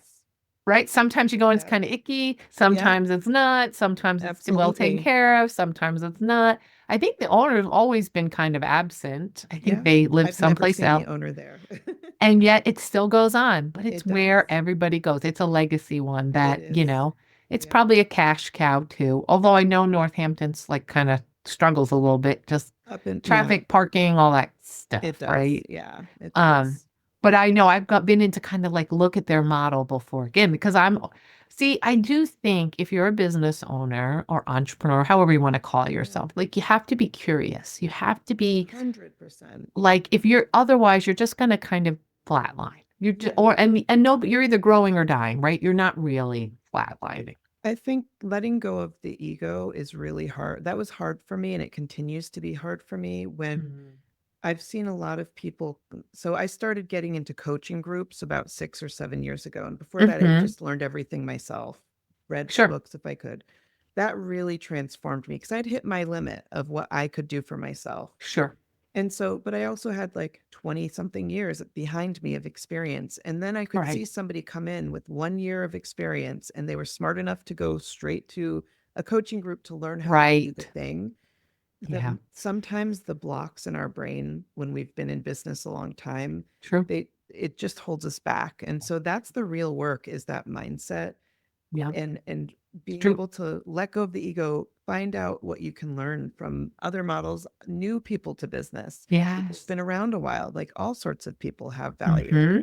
right? Sometimes you go and it's Yeah. kind of icky. Yeah. Sometimes it's not. Sometimes it's well taken Absolutely. care of. Sometimes it's not. I think the owner's always been kind of absent. I think Yeah. they live I've never someplace seen the else. owner there. And yet it still goes on, but it's It does. where everybody goes. It's a legacy one It that, is. it's Yeah. probably a cash cow too. Although I know Northampton's like kind of struggles a little bit, just Yeah, traffic, parking, all that it stuff, does. right? Yeah, it Um, does. but I know been into kind of like look at their model before again because see, I do think if you're a business owner or entrepreneur, however you want to call Yeah. yourself, like you have to be curious. You have to be 100%. like, if you're otherwise, you're just going to kind of flatline. You're just, Yeah. and no, but you're either growing or dying, right? You're not really flatlining. I think letting go of the ego is really hard. That was hard for me, and it continues to be hard for me when Mm. I've seen a lot of people. So I started getting into coaching groups about 6 or 7 years ago. And before that, I Mm-hmm. just learned everything myself, read Sure. books if I could. That really transformed me because I'd hit my limit of what I could do for myself. Sure. And so, but I also had like 20 something years behind me of experience. And then I could Right. see somebody come in with 1 year of experience and they were smart enough to go straight to a coaching group to learn how to do the Right. thing. Yeah. Sometimes the blocks in our brain when we've been in business a long time, True. it just holds us back. And so that's the real work, is that mindset, Yeah. and It's being true. able to let go of the ego, find out what you can learn from other models, new people to business, people who've Yes. been around a while, like all sorts of people have value. Hmm.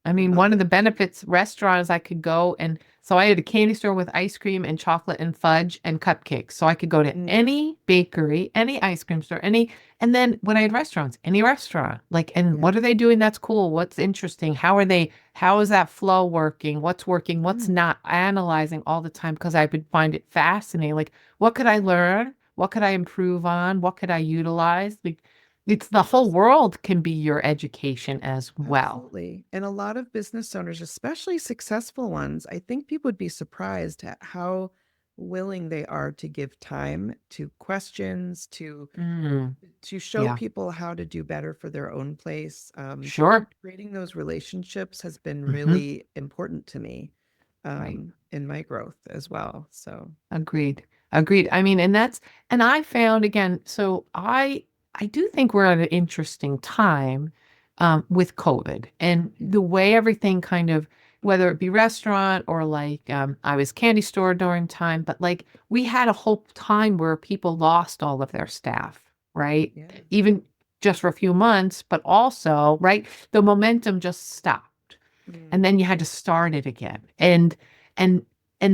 I I mean, love one of the it. benefits restaurants I could go and so I had a candy store with ice cream and chocolate and fudge and cupcakes. So I could go to Mm, any bakery, any ice cream store, and then when I had restaurants, any restaurant, like, and yeah. what are they doing? That's cool. What's interesting? How is that flow working? What's working? What's Mm, not? Analyzing all the time because I would find it fascinating. Like, what could I learn? What could I improve on? What could I utilize? Like, it's the whole world can be your education as well. absolutely. And a lot of business owners, especially successful ones, I think people would be surprised at how willing they are to give time to questions, Mm, to show yeah, people how to do better for their own place. sure. Creating those relationships has been Hmm. really important to me, Right. in my growth as well. So, Agreed. Agreed. I mean, and I found again, so I do think we're at an interesting time with COVID and yeah, the way everything kind of, whether it be restaurant or like I was candy store during time, but like we had a whole time where people lost all of their staff, right? yeah, Even just for a few months, but also, right, the momentum just stopped mm, and then you had to start it again and and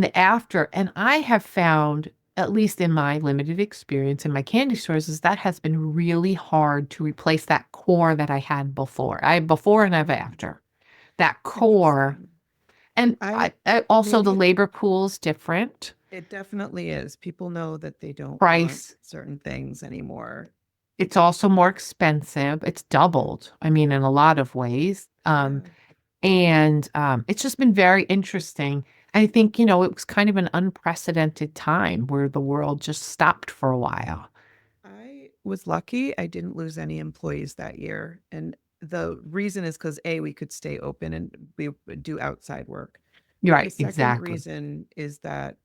the after and I have found at least in my limited experience in my candy stores, is that has been really hard to replace that core that I had before. I have before and I have after. That core, Interesting. and I I also the maybe labor pool's different. it definitely is. People know that they don't want Price, certain things anymore. it's also more expensive. It's doubled, I mean, in a lot of ways. Yeah. And it's just been very interesting. I think, it was kind of an unprecedented time where the world just stopped for a while. I was lucky I didn't lose any employees that year. And the reason is because A, we could stay open and we would do outside work. You're But the right, second exactly. reason is that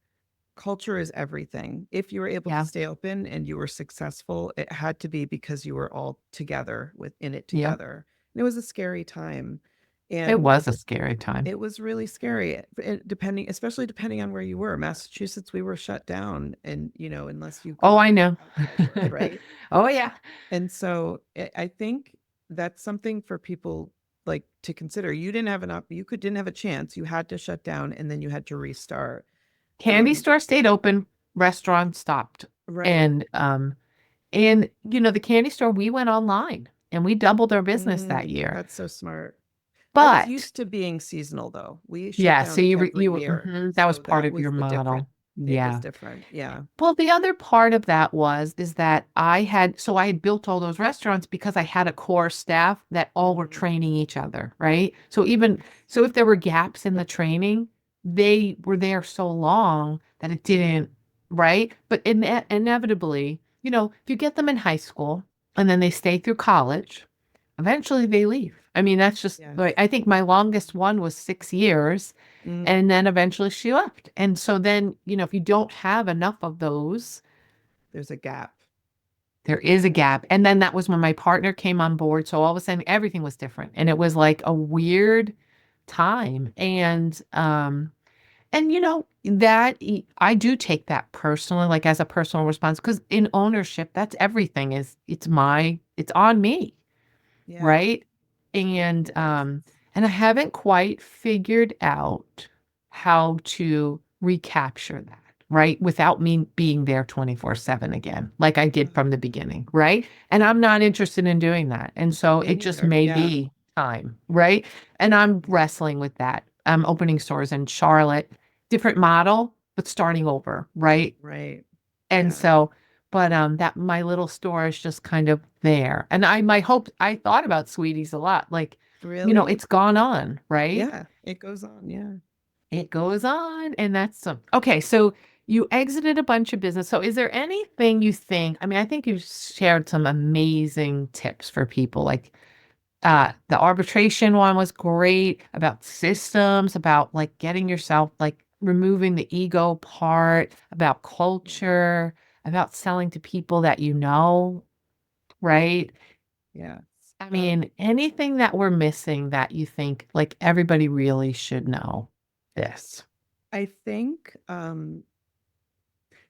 culture is everything. If you were able to Yeah, stay open and you were successful, it had to be because you were all together within it yeah. together. And it was a scary time. It And was a scary time. it was really scary, depending, especially depending on where you were. Massachusetts, we were shut down, and unless you could Oh, I know. outside work, right? Oh, yeah. And so I think that's something for people like to consider. You didn't have you didn't have a chance. You had to shut down, and then you had to restart. Candy store stayed open, restaurant stopped. Right. And the candy store, we went online and we doubled our business that year. That's so smart. I was But used to being seasonal though. We shut yeah, so down every year. that was So part that of was your the difference. model. It was Yeah. different. Yeah. Well, the other part of that is that I had built all those restaurants because I had a core staff that all were Mhm. training each other, right? So if there were gaps in the training, they were there so long that it didn't, right? But inevitably, if you get them in high school and then they stay through college, eventually they leave. I mean, that's just Yes. like, I think my longest one was 6 years Mm, and then eventually she left. And so then, if you don't have enough of those, there's a gap. there is a gap. And then that was when my partner came on board. So all of a sudden everything was different. And it was like a weird time. And I do take that personally, like as a personal response, because in ownership, that's everything it's on me. Yeah. Right? And Yes. I haven't quite figured out how to recapture that, right? Without me being there 24/7 again, like I did from the beginning, right? And I'm not interested in doing that. And so Me it just neither. may Yeah. be time, right? And I'm wrestling with that. I'm opening stores in Charlotte, different model, but starting over, right? Right. And Yeah. so, but that my little store is just kind of there. And I thought about Sweeties a lot. Like, Really? it's gone on, right? Yeah. It goes on. Yeah. It goes on. And that's okay. So you exited a bunch of business. So is there anything you think? I mean, I think you shared some amazing tips for people. Like the arbitration one was great about systems, about like getting yourself like removing the ego part, about Yeah. culture, about selling to people that you know, right? Yes. I mean, anything that we're missing that you think like everybody really should know this. I think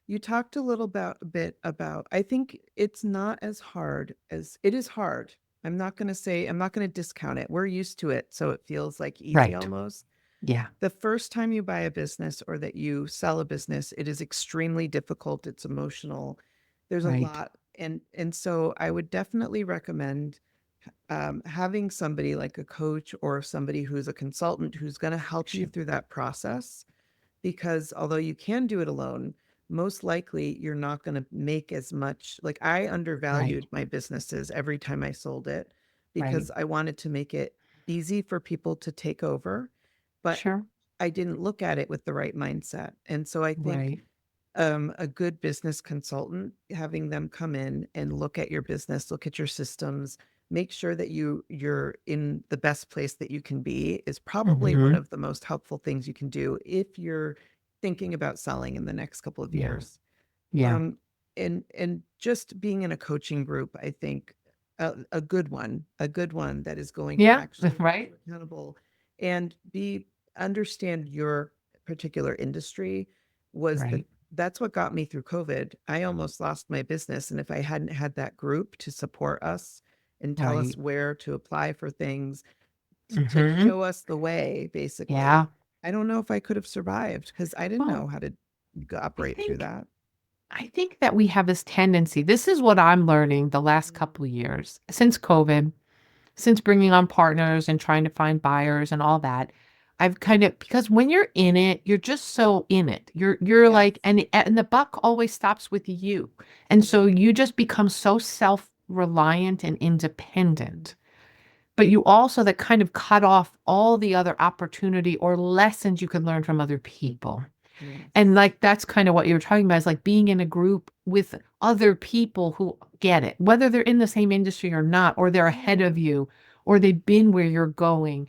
you talked a little about a bit about I think it's not as hard as it is hard. I'm not going to discount it. We're used to it, so it feels like easy Right. almost. Yeah. The first time you buy a business or that you sell a business, it is extremely difficult. It's emotional. There's a Right. lot, and so I would definitely recommend having somebody like a coach or somebody who's a consultant who's going to help you Sure. through that process. Because although you can do it alone, most likely you're not going to make as much. Like I Right. undervalued my businesses every time I sold it Right. because I wanted to make it easy for people to take over, but Sure. I didn't look at it with the right mindset. And so I think Right. a good business consultant, having them come in and look at your business, look at your systems, make sure that you're in the best place that you can be is probably one Hmm. of the most helpful things you can do if you're thinking about selling in the next couple of Yeah. years. Yeah. Um, and just being in a coaching group, I think a good one that is going to Yeah. actually hold you Right. accountable and be understand your particular industry was the Right. that's what got me through COVID. I almost lost my business, and if I hadn't had that group to support us and tell us Right. where to apply for things, to Hmm. show us the way, basically, Yeah. I don't know if I could have survived because I didn't Well, know how to I operate through think that. I think that we have this tendency. This is what I'm learning the last Mm. couple of years since COVID, since bringing on partners and trying to find buyers and all that. I've kind of because when you're in it, you're just so in it. You're Yes. like and the buck always stops with you. And so Right. you just become so self-reliant and independent. But you also that kind of cut off all the other opportunity or lessons you could learn from other people. And Yes. like that's kind of what you were talking about is like being in a group with other people who get it, whether they're in the same industry or not, or they're ahead Yeah. of you, or they've been where you're going.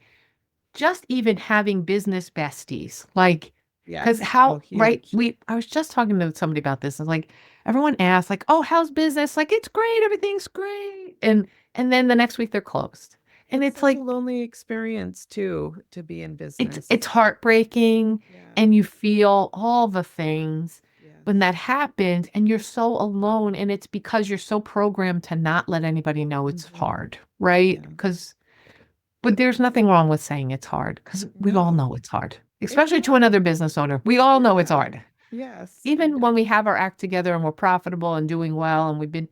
Just even having business besties, like, because Yes. Oh, how, right? huge. I was just talking to somebody about this. And like, everyone asks, like, oh, how's business? Like, it's great. Everything's great. And then the next week they're closed. And It's it's such a like, lonely experience too, to be in it's business. heartbreaking Yeah. and you feel all the things when Yes. that happens and you're so alone and it's because you're so programmed to not let anybody know it's Hmm. hard, right? Yeah. Because but there's nothing wrong with saying it's hard because we all No, know it's hard, it's especially to hard. another business owner. We all know it's Yeah. hard. Yes. Even when we have our act together and we're profitable and doing well and we've been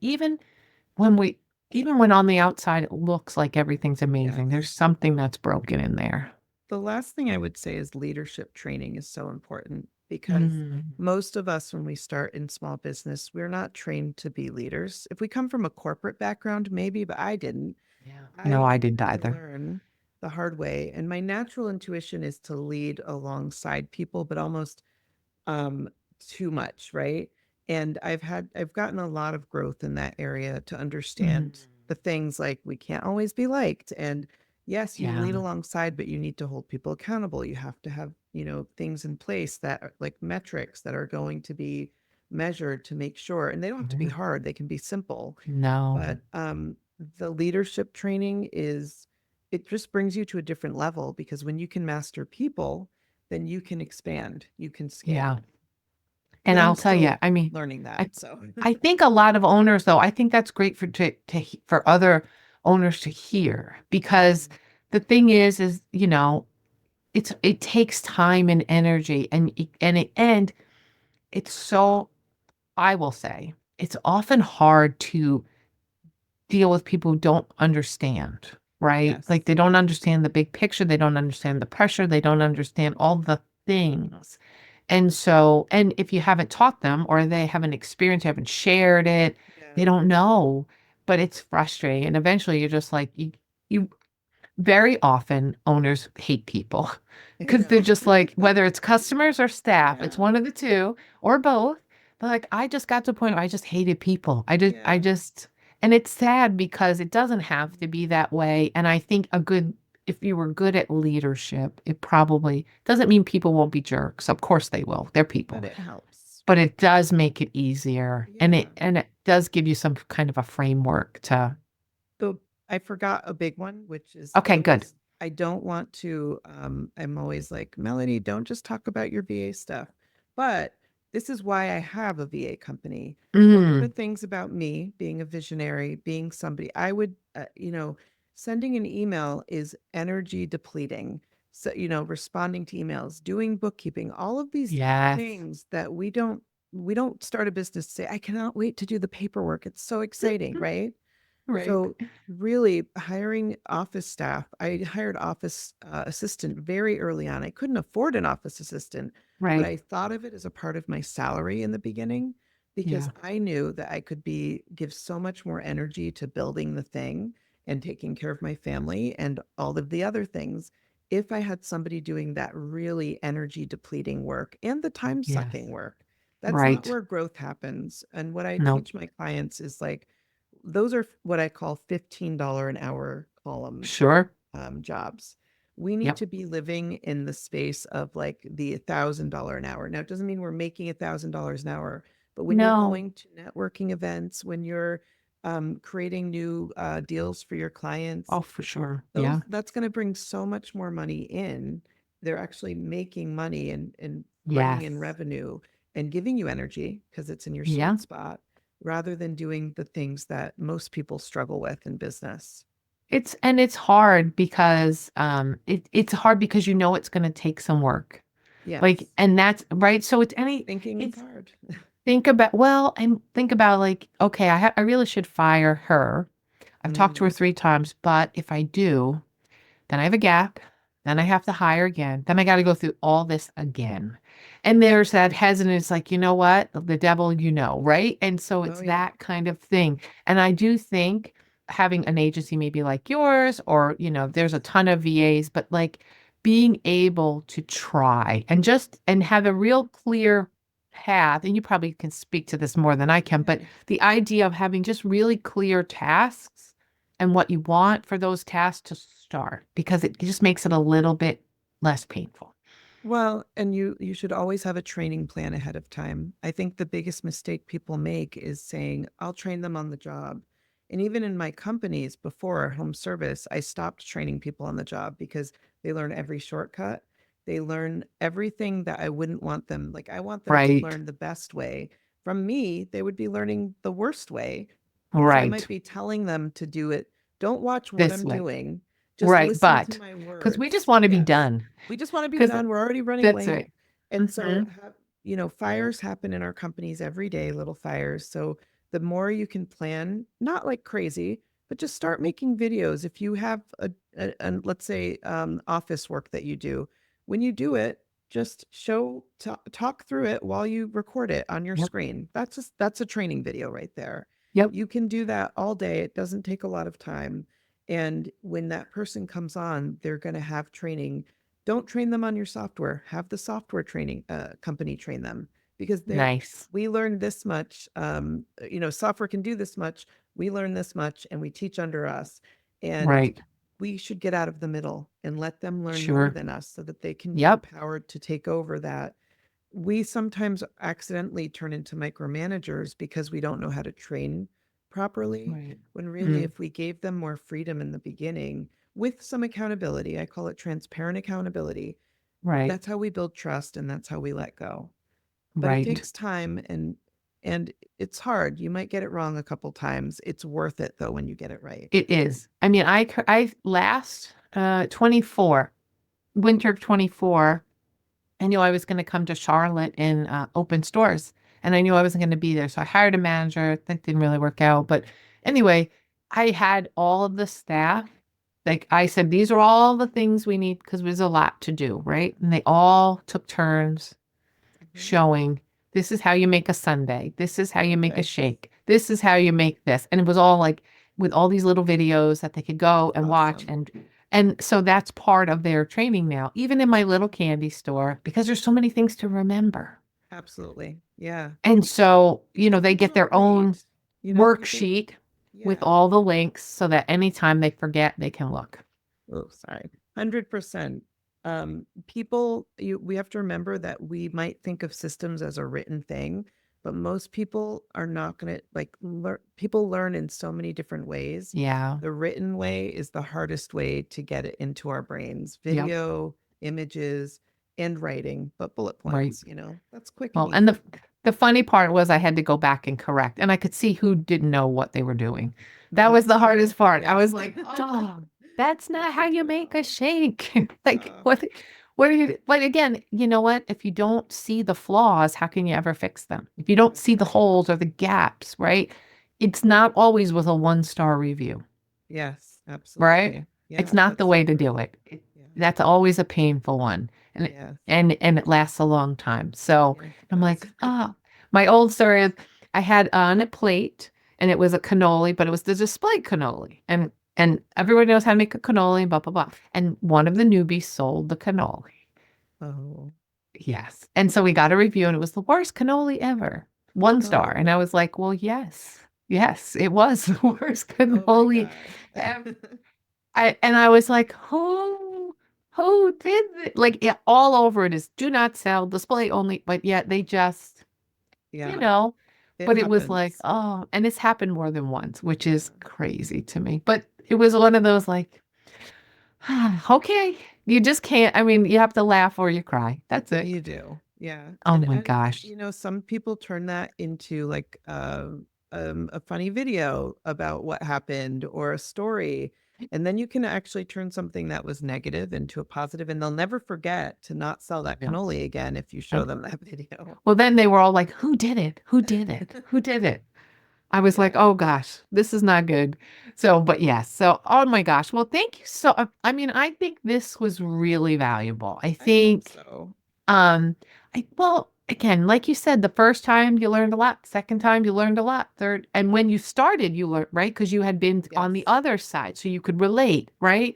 when we even when on the outside it looks like everything's amazing, Yes. there's something that's broken in there. The last thing I would say is leadership training is so important because Mm. most of us, when we start in small business, we're not trained to be leaders. If we come from a corporate background, maybe, but I didn't. Yeah. No, I I didn't had to either. learn the hard way. And my natural intuition is to lead alongside people, but almost um too much, right? And I've gotten a lot of growth in that area to Mm. understand the things like we can't always be liked. And yes, you Yeah. lead alongside, but you need to hold people accountable. You have to have, things in place that are like metrics that are going to be measured to make sure, and they don't have to be Mhm. hard, they can be simple. No. But the leadership training is, it just brings you to a different level because when you can master people, then you can expand, you can Yeah. scale. And But I'm I'll tell you, still I mean, learning I that. So, I think a lot of owners though, I think that's great for other owners to hear because mhm. the thing is, it takes time and energy and it's so I will say it's often hard to deal with people who don't understand, right? Yes. Like they don't understand the big picture, they don't understand the pressure, they don't understand all the things. And so, and if you haven't taught them or they haven't experienced, haven't shared it, Yeah. they don't know. But it's frustrating. And eventually you're just like, you very often owners hate people I because they're know. just like, whether it's customers or staff, it's Yeah. one of the two or both. But like, I just got to a point where I just hated people. I Yeah. just, and it's sad because it doesn't have to be that way. And I think if you were good at leadership, it probably doesn't mean people won't be jerks. Of course they will. They're But people, it helps. but it does make it easier. Yeah. And it does give you some kind of a framework to, The I forgot a big one, which is okay, good. I don't want to I'm always like, Melody, don't just talk about your VA stuff. But this is why I have a VA company. One of the Mm, things about me being a visionary, being somebody, I would sending an email is energy depleting. So, responding to emails, doing bookkeeping, all of these yes. things that we don't start a business to say, I cannot wait to do the paperwork. It's so exciting, right? Right. So really hiring office staff, I hired office assistant very early on. I couldn't afford an office assistant, but Right. I thought of it as a part of my salary in the beginning because Yeah. I knew that I could give so much more energy to building the thing and taking care of my family and all of the other things if I had somebody doing that really energy depleting work and the time Yes. sucking work. That's not Right. where growth happens. And what I No. teach my clients is like, those are what I call $15 an hour column Sure. jobs. We need Yep. to be living in the space of like the $1,000 an hour. Now, it doesn't mean we're making $1,000 an hour, but when you're No. going to networking events, when you're creating new deals for your clients, Oh, for sure. Yeah. that's going to bring so much more money in. They're actually making money and bringing Yes. in revenue and giving you energy because it's in your Yeah. sweet spot rather than doing the things that most people struggle with in business. It's hard because it's hard because you know it's going to take some work. Like Yes. and that's right. So Thinking is it's hard. think about like, okay, I really should fire her. I've talked to her Mm. 3 times, but if I do, then I have a gap. Then I have to hire again. Then I got to go through all this again. And there's that hesitance, like, you know what? The devil, right? And so Oh it's yeah. that kind of thing. And I do think having an agency maybe like yours, or, there's a ton of VAs, but like being able to try and have a real clear path. And you probably can speak to this more than I can, but Yeah. the idea of having just really clear tasks and what you want for those tasks to start, because it just makes it a little bit less painful. Well, and you should always have a training plan ahead of time. I think the biggest mistake people make is saying, "I'll train them on the job." And even in my companies before home service, I stopped training people on the job because they learn every shortcut. They learn everything that I wouldn't want them. Like I want them to Right. learn the best way. From me, they would be learning the worst way because I might Right. be telling them to do it. Don't watch what This I'm way. doing. Just Right. listen to But my because we just words. want to be Yes. done. We just want to be Because done. We're already running that's late. right. And so, Hmm. fires happen in our companies every day, little fires. So the more you can plan, not like crazy, but just start making videos. If you have let's say, office work that you do, when you do it, just talk through it while you record it on your Yep. screen. That's a training video right there. Yep. You can do that all day. It doesn't take a lot of time. And when that person comes on, they're going to have training. Don't train them on your software. Have the software training company train them because Nice. we learn this much. Software can do this much. We learn this much, and we teach under us. And Right. we should get out of the middle and let them learn more Sure. than us so that they can be Yep. empowered to take over that. We sometimes accidentally turn into micromanagers because we don't know how to train properly. Right. When really, Mm. if we gave them more freedom in the beginning with some accountability, I call it transparent accountability, Right. that's how we build trust and that's how we let go. But it Right. takes time and it's hard. You might get it wrong a couple times. It's worth it though when you get it right. It is. I mean, I last 24, winter of 24, I knew I was going to come to Charlotte and open stores. And I knew I wasn't going to be there. So I hired a manager. That didn't really work out. But anyway, I had all of the staff. Like I said, these are all the things we need because there's a lot to do, right? And they all took turns Mhm. showing this is how you make a sundae. This is how you make a Nice. shake. This is how you make this. And it was all like with all these little videos that they could go and watch, Awesome. and so that's part of their training now, even in my little candy store, because there's so many things to remember. Absolutely. Yeah. And so, Because they people get don't their own read. People, worksheet with yeah. all the links so that anytime they forget, they can look. Oh, sorry. 100%. We have to remember that we might think of systems as a written thing, but most people are not going to people learn in so many different ways. Yeah. The written way is the hardest way to get it into our brains. Yep. Video, images, and writing, but bullet Right. points, that's quick and Well, and the easy. the funny part was I had to go back and correct, and I could see who didn't know what they were doing. That was That's the true. hardest part. I Yes. was like, "Oh, that's not how you make a shake." Like, Uh, what are you, but again, you know what? If you don't see the flaws, how can you ever fix them? If you don't that's see the right. holes or the gaps, right? It's not always with a 1-star review, Yes, right? absolutely. It's Yeah, not the that's so way to do true. it. Yeah. That's always a painful one. And it, Yes. and it lasts a long time. So Yes, it I'm like, does. my old story is I had on a plate and it was a cannoli, but it was the display cannoli. And everyone knows how to make a cannoli, blah, blah, blah. And one of the newbies sold the cannoli. Oh. Yes. And so we got a review and it was the worst cannoli ever. 1 star. And Oh. I was like, well, yes. Yes, it was the worst Oh my cannoli God. ever. I was like, who did it? Like yeah, all over it is do not sell, display only, but yet they just, you Yeah, know, it but it was like, happens. oh, and it's happened more than once, which is Yeah. crazy to me. But it was one of those like, okay, you just can't, I mean, you have to laugh or you cry. That's it. You do. Yeah. Oh And my gosh. some people turn that into like a funny video about what happened or a story. And then you can actually turn something that was negative into a positive, and they'll never forget to not sell that Yeah. cannoli again if you show And them that video. well, then they were all like, "Who did it? Who did it? Who did it?" I was like, Yeah, "Oh gosh, this is not good." So, but yes. So, oh my gosh. Well, thank you so I mean, I think this was really valuable. I I hope think so. um well, again, like you said, the first time you learned a lot, second time you learned a lot, third, and when you started, you learned, right? Because you had been on the Yes, other side, so you could relate, right?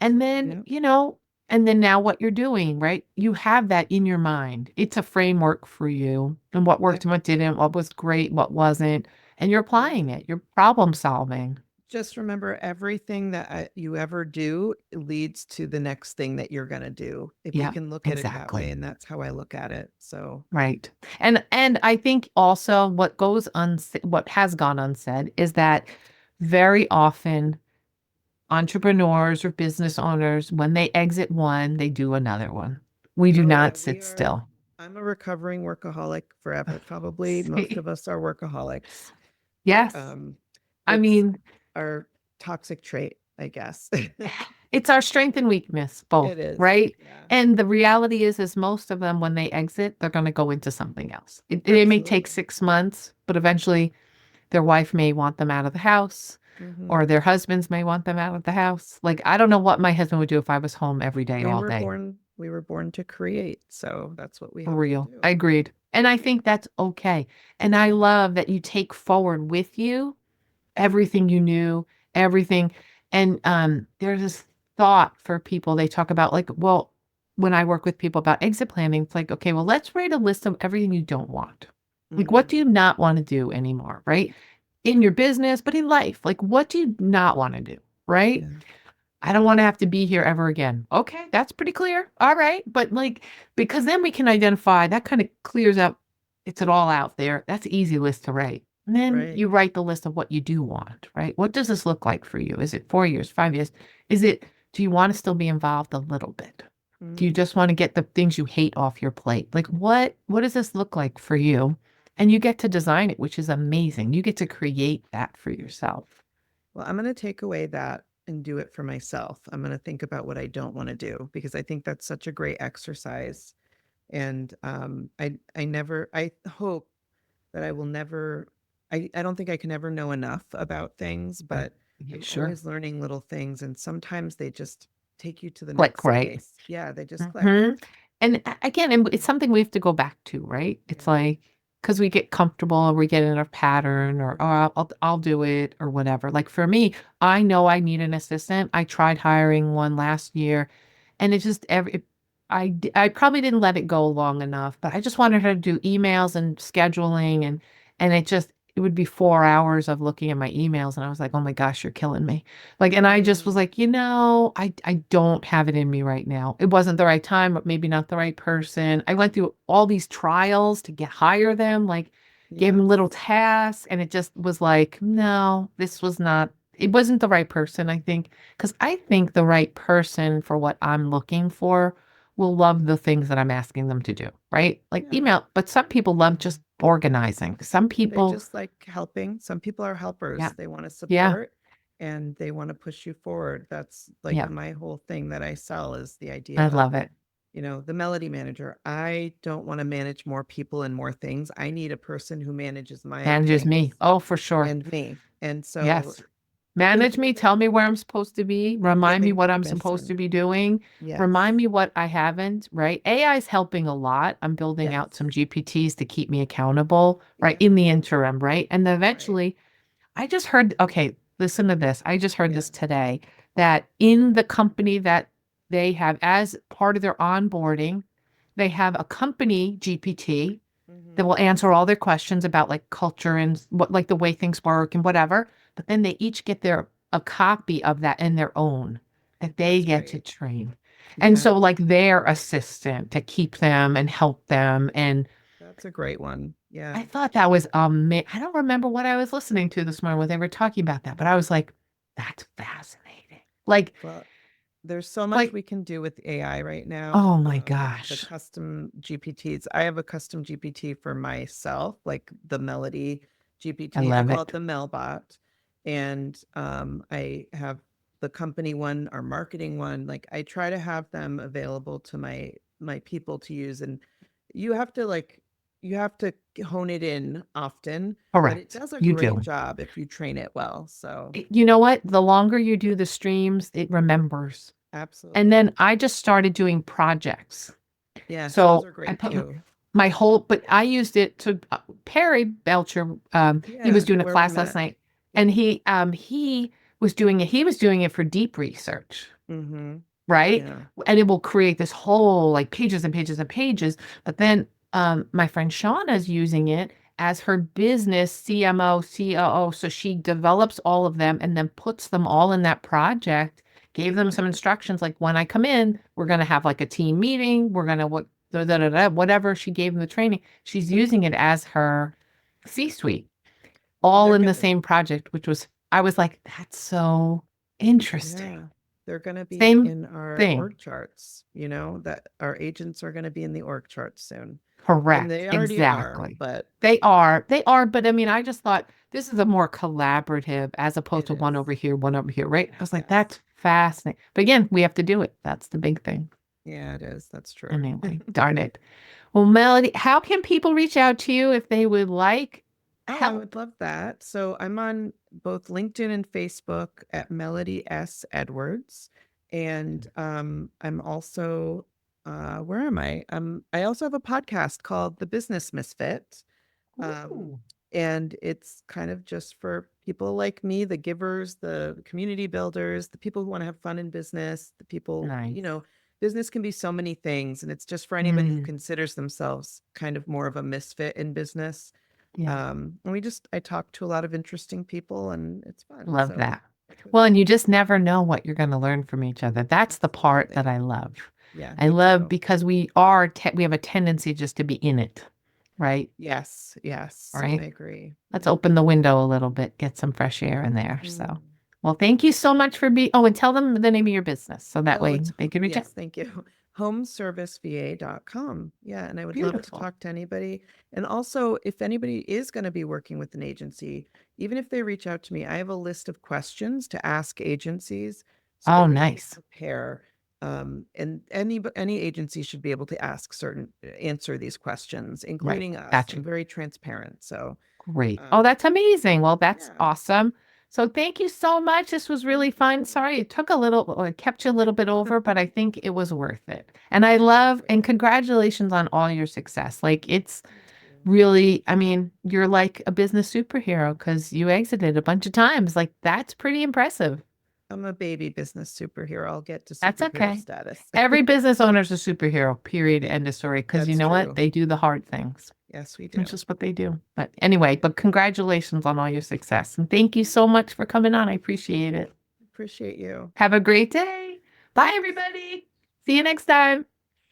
And absolutely. then, Yeah. and then now what you're doing, right? You have that in your mind. It's a framework for you and what worked Yep. and what didn't, what was great, what wasn't, and you're Yeah. applying it. You're problem solving. Just remember everything that you ever do leads to the next thing that you're going to do. If we Yeah, can look at it that way. exactly. And that's how I look at it. So, Right. And I think also what has gone unsaid is that very often entrepreneurs or business owners, when they exit one, they do another one. We do oh, yeah, not we sit are. still. I'm a recovering workaholic forever. Probably most See? of us are workaholics. Yes. Um, I it's mean, our toxic trait, I guess. it's our strength and weakness, both, It is. right? Yeah, And the reality is most of them, when they exit, they're going to go into something else. It may take absolutely. 6 months, but eventually their wife may want them out of the house, Hmm. or their husbands may want them out of the house. Like, I don't know what my husband would do if I was home every day, all day. We were born to create. So that's what we For have to real. I do. agreed. And I think that's okay. And I love that you take forward with you everything you knew, everything. And there's this thought for people they talk about, like, well, when I work with people about exit planning, it's like, okay, well, let's write a list of everything you don't want. Like, what do Hmm. you not want to do anymore, right? In your business, but in life, like, what do you not want to do, right? Yeah. I don't want to have to be here ever again. Okay, that's pretty clear. All right. But like, because then we can identify that kind of clears up, it's it all out there. That's an easy list to write. And then Right. you write the list of what you do want, right? What does this look like for you? Is it 4 years, 5 years? Do you want to still be involved a little bit? Do you Mm. just want to get the things you hate off your plate? Like, what does this look like for you? And you get to design it, which is amazing. You get to create that for yourself. Well, I'm going to take away that and do it for myself. I'm going to think about what I don't want to do because I think that's such a great exercise. And I hope that I will never, I don't think I can ever know enough about things, Right. but Yeah, I'm sure. always learning little things. And sometimes they just take you to the Click, next right? place. Yeah, they just click. Mhm. And again, and it's something we have to go back to, right? It's Yeah. like because we get comfortable or we get in a pattern or, oh, I'll do it or whatever. Like for me, I know I need an assistant. I tried hiring one last year and it just I probably didn't let it go long enough, but I just wanted her to do emails and scheduling and it would be 4 hours of looking at my emails and I was like, oh my gosh, you're killing me. Like, and I just was Mm. like, I don't have it in me right now. It wasn't the right time, but maybe not the right person. I went through all these trials to hire them, like gave them little Yes. tasks, and it just was like, no, it wasn't the right person, I think, because I think the right person for what I'm looking for will love the things that I'm asking them to do, right? Like Yeah. email, but some people love just organizing. Some They people, just like helping. Some people are yeah, helpers. They want to yeah, support and they want to push you forward. That's like yeah, my whole thing that I sell is the idea I of, love it. the melody manager. I don't want to manage more people and more things. I need a person who manages my Manages me. things Oh, for sure. and me. And so Yes. Manage thinking me, of it, tell me where I'm supposed to be, give remind me me what what I'm I'm supposed to missing. be doing, remind Yes. me what I haven't, right? AI is helping a lot. I'm building out Yes. some GPTs to keep me accountable, right? Yeah. In the interim, right? And then Right. eventually, I just heard, okay, listen to this. I just heard this Yes. today that in the company that they have as part of their onboarding, they have a company GPT that Hmm. will answer all their questions about like culture and what like the way things work and whatever. But then they each get a copy of that in their own that they That's get to great. train. And Yeah. so like their assistant to keep them and help them. And That's a great one. Yeah. I thought that was I don't remember what I was listening to this morning when they were talking about that, but I was like, that's fascinating. Well, there's so much Like, we can do with AI right now. oh my The gosh. custom GPTs. I have a custom GPT for myself, like the Melody I GPT. I love call it it. the Melbot. And I have the company one, our marketing one. Like I try to have them available to my people to use. And you have to like you have to hone it in often, but it Correct. does a You great do. job if you train it well. So You know what? The longer you do the streams, it remembers. And absolutely. then I just started doing projects. Yes, those So are I great put too. my whole, but I used it to Perry Belcher. He was Yeah, doing a where we class last met. night, and Yep. he was doing it. He was doing it for deep research, Mm-hmm. right? Yeah. And it will create this whole like pages and pages and pages. But then my friend Shauna's using it as her business CMO, COO. So she develops all of them and then puts them all in that project, gave them some instructions like when I come in, we're going to have like a team meeting. We're going to what, da, da, da, da, whatever she gave them the training. She's using it as her C suite, all They're in the gonna same project, which was, I was like, that's so interesting. Yeah, they're going to be Same in our thing. org charts, that our agents are going to be in the org charts soon. And Correct. they already are, Exactly. but They are, but I mean, I just thought this is a more collaborative as opposed it to is. one over here, right? I was like, Yes. that's fascinating. But again, we have to do it. That's the big thing. Yeah, it is. That's true. Anyway, darn it. Well, Melody, how can people reach out to you if they would like Oh, I help? would love that. So I'm on both LinkedIn and Facebook at Melody S. Edwards. And I'm also where am I? I also have a podcast called The Business Misfit. Um, Ooh, and it's kind of just for people like me, the givers, the community builders, the people who want to have fun in business, the people, nice. business can be so many things. And it's just for anybody who Mm, considers themselves kind of more of a misfit in business. yeah, And I talk to a lot of interesting people and it's fun. love So that. that's what Well, I and do. you just never know what you're going to learn from each other. That's the part that Absolutely. I love. Yeah, I me love too. because we have a tendency just to be in it, right? Yes, All yes, I right. agree. Let's Yeah. open the window a little bit, get some fresh air in there. So, Mm. well, thank you so much for being, oh, and tell them the name of your business so that Oh, way it's they can reach out. yes, thank you. Homeserviceva.com. Yeah, and I would love to Beautiful. talk to anybody. And also, if anybody is going to be working with an agency, even if they reach out to me, I have a list of questions to ask agencies so Oh, that they can nice. prepare. And any agency should be able to answer these questions, Right. including us. Got I'm you. very transparent. So, Great. Oh, um, that's amazing. Well, that's yeah, awesome. So thank you so much. This was thank really fun. you. Sorry, it took a little, or it kept you a little bit over, but I think it was worth it. And I Okay, love, and great. congratulations on all your success. Like it's Thank you. really, I mean, you're like a business superhero because you exited a bunch of times. Like that's pretty impressive. I'm a baby business superhero. I'll get to That's superhero okay. status. Every business owner's a superhero, period. End of story. Because you That's know what? true. They do the hard things. Yes, we That's do. just what they do. But anyway, but congratulations on all your success. And thank you so much for coming on. I appreciate it. Appreciate you. Have a great day. Bye, Thanks. everybody. See you next time.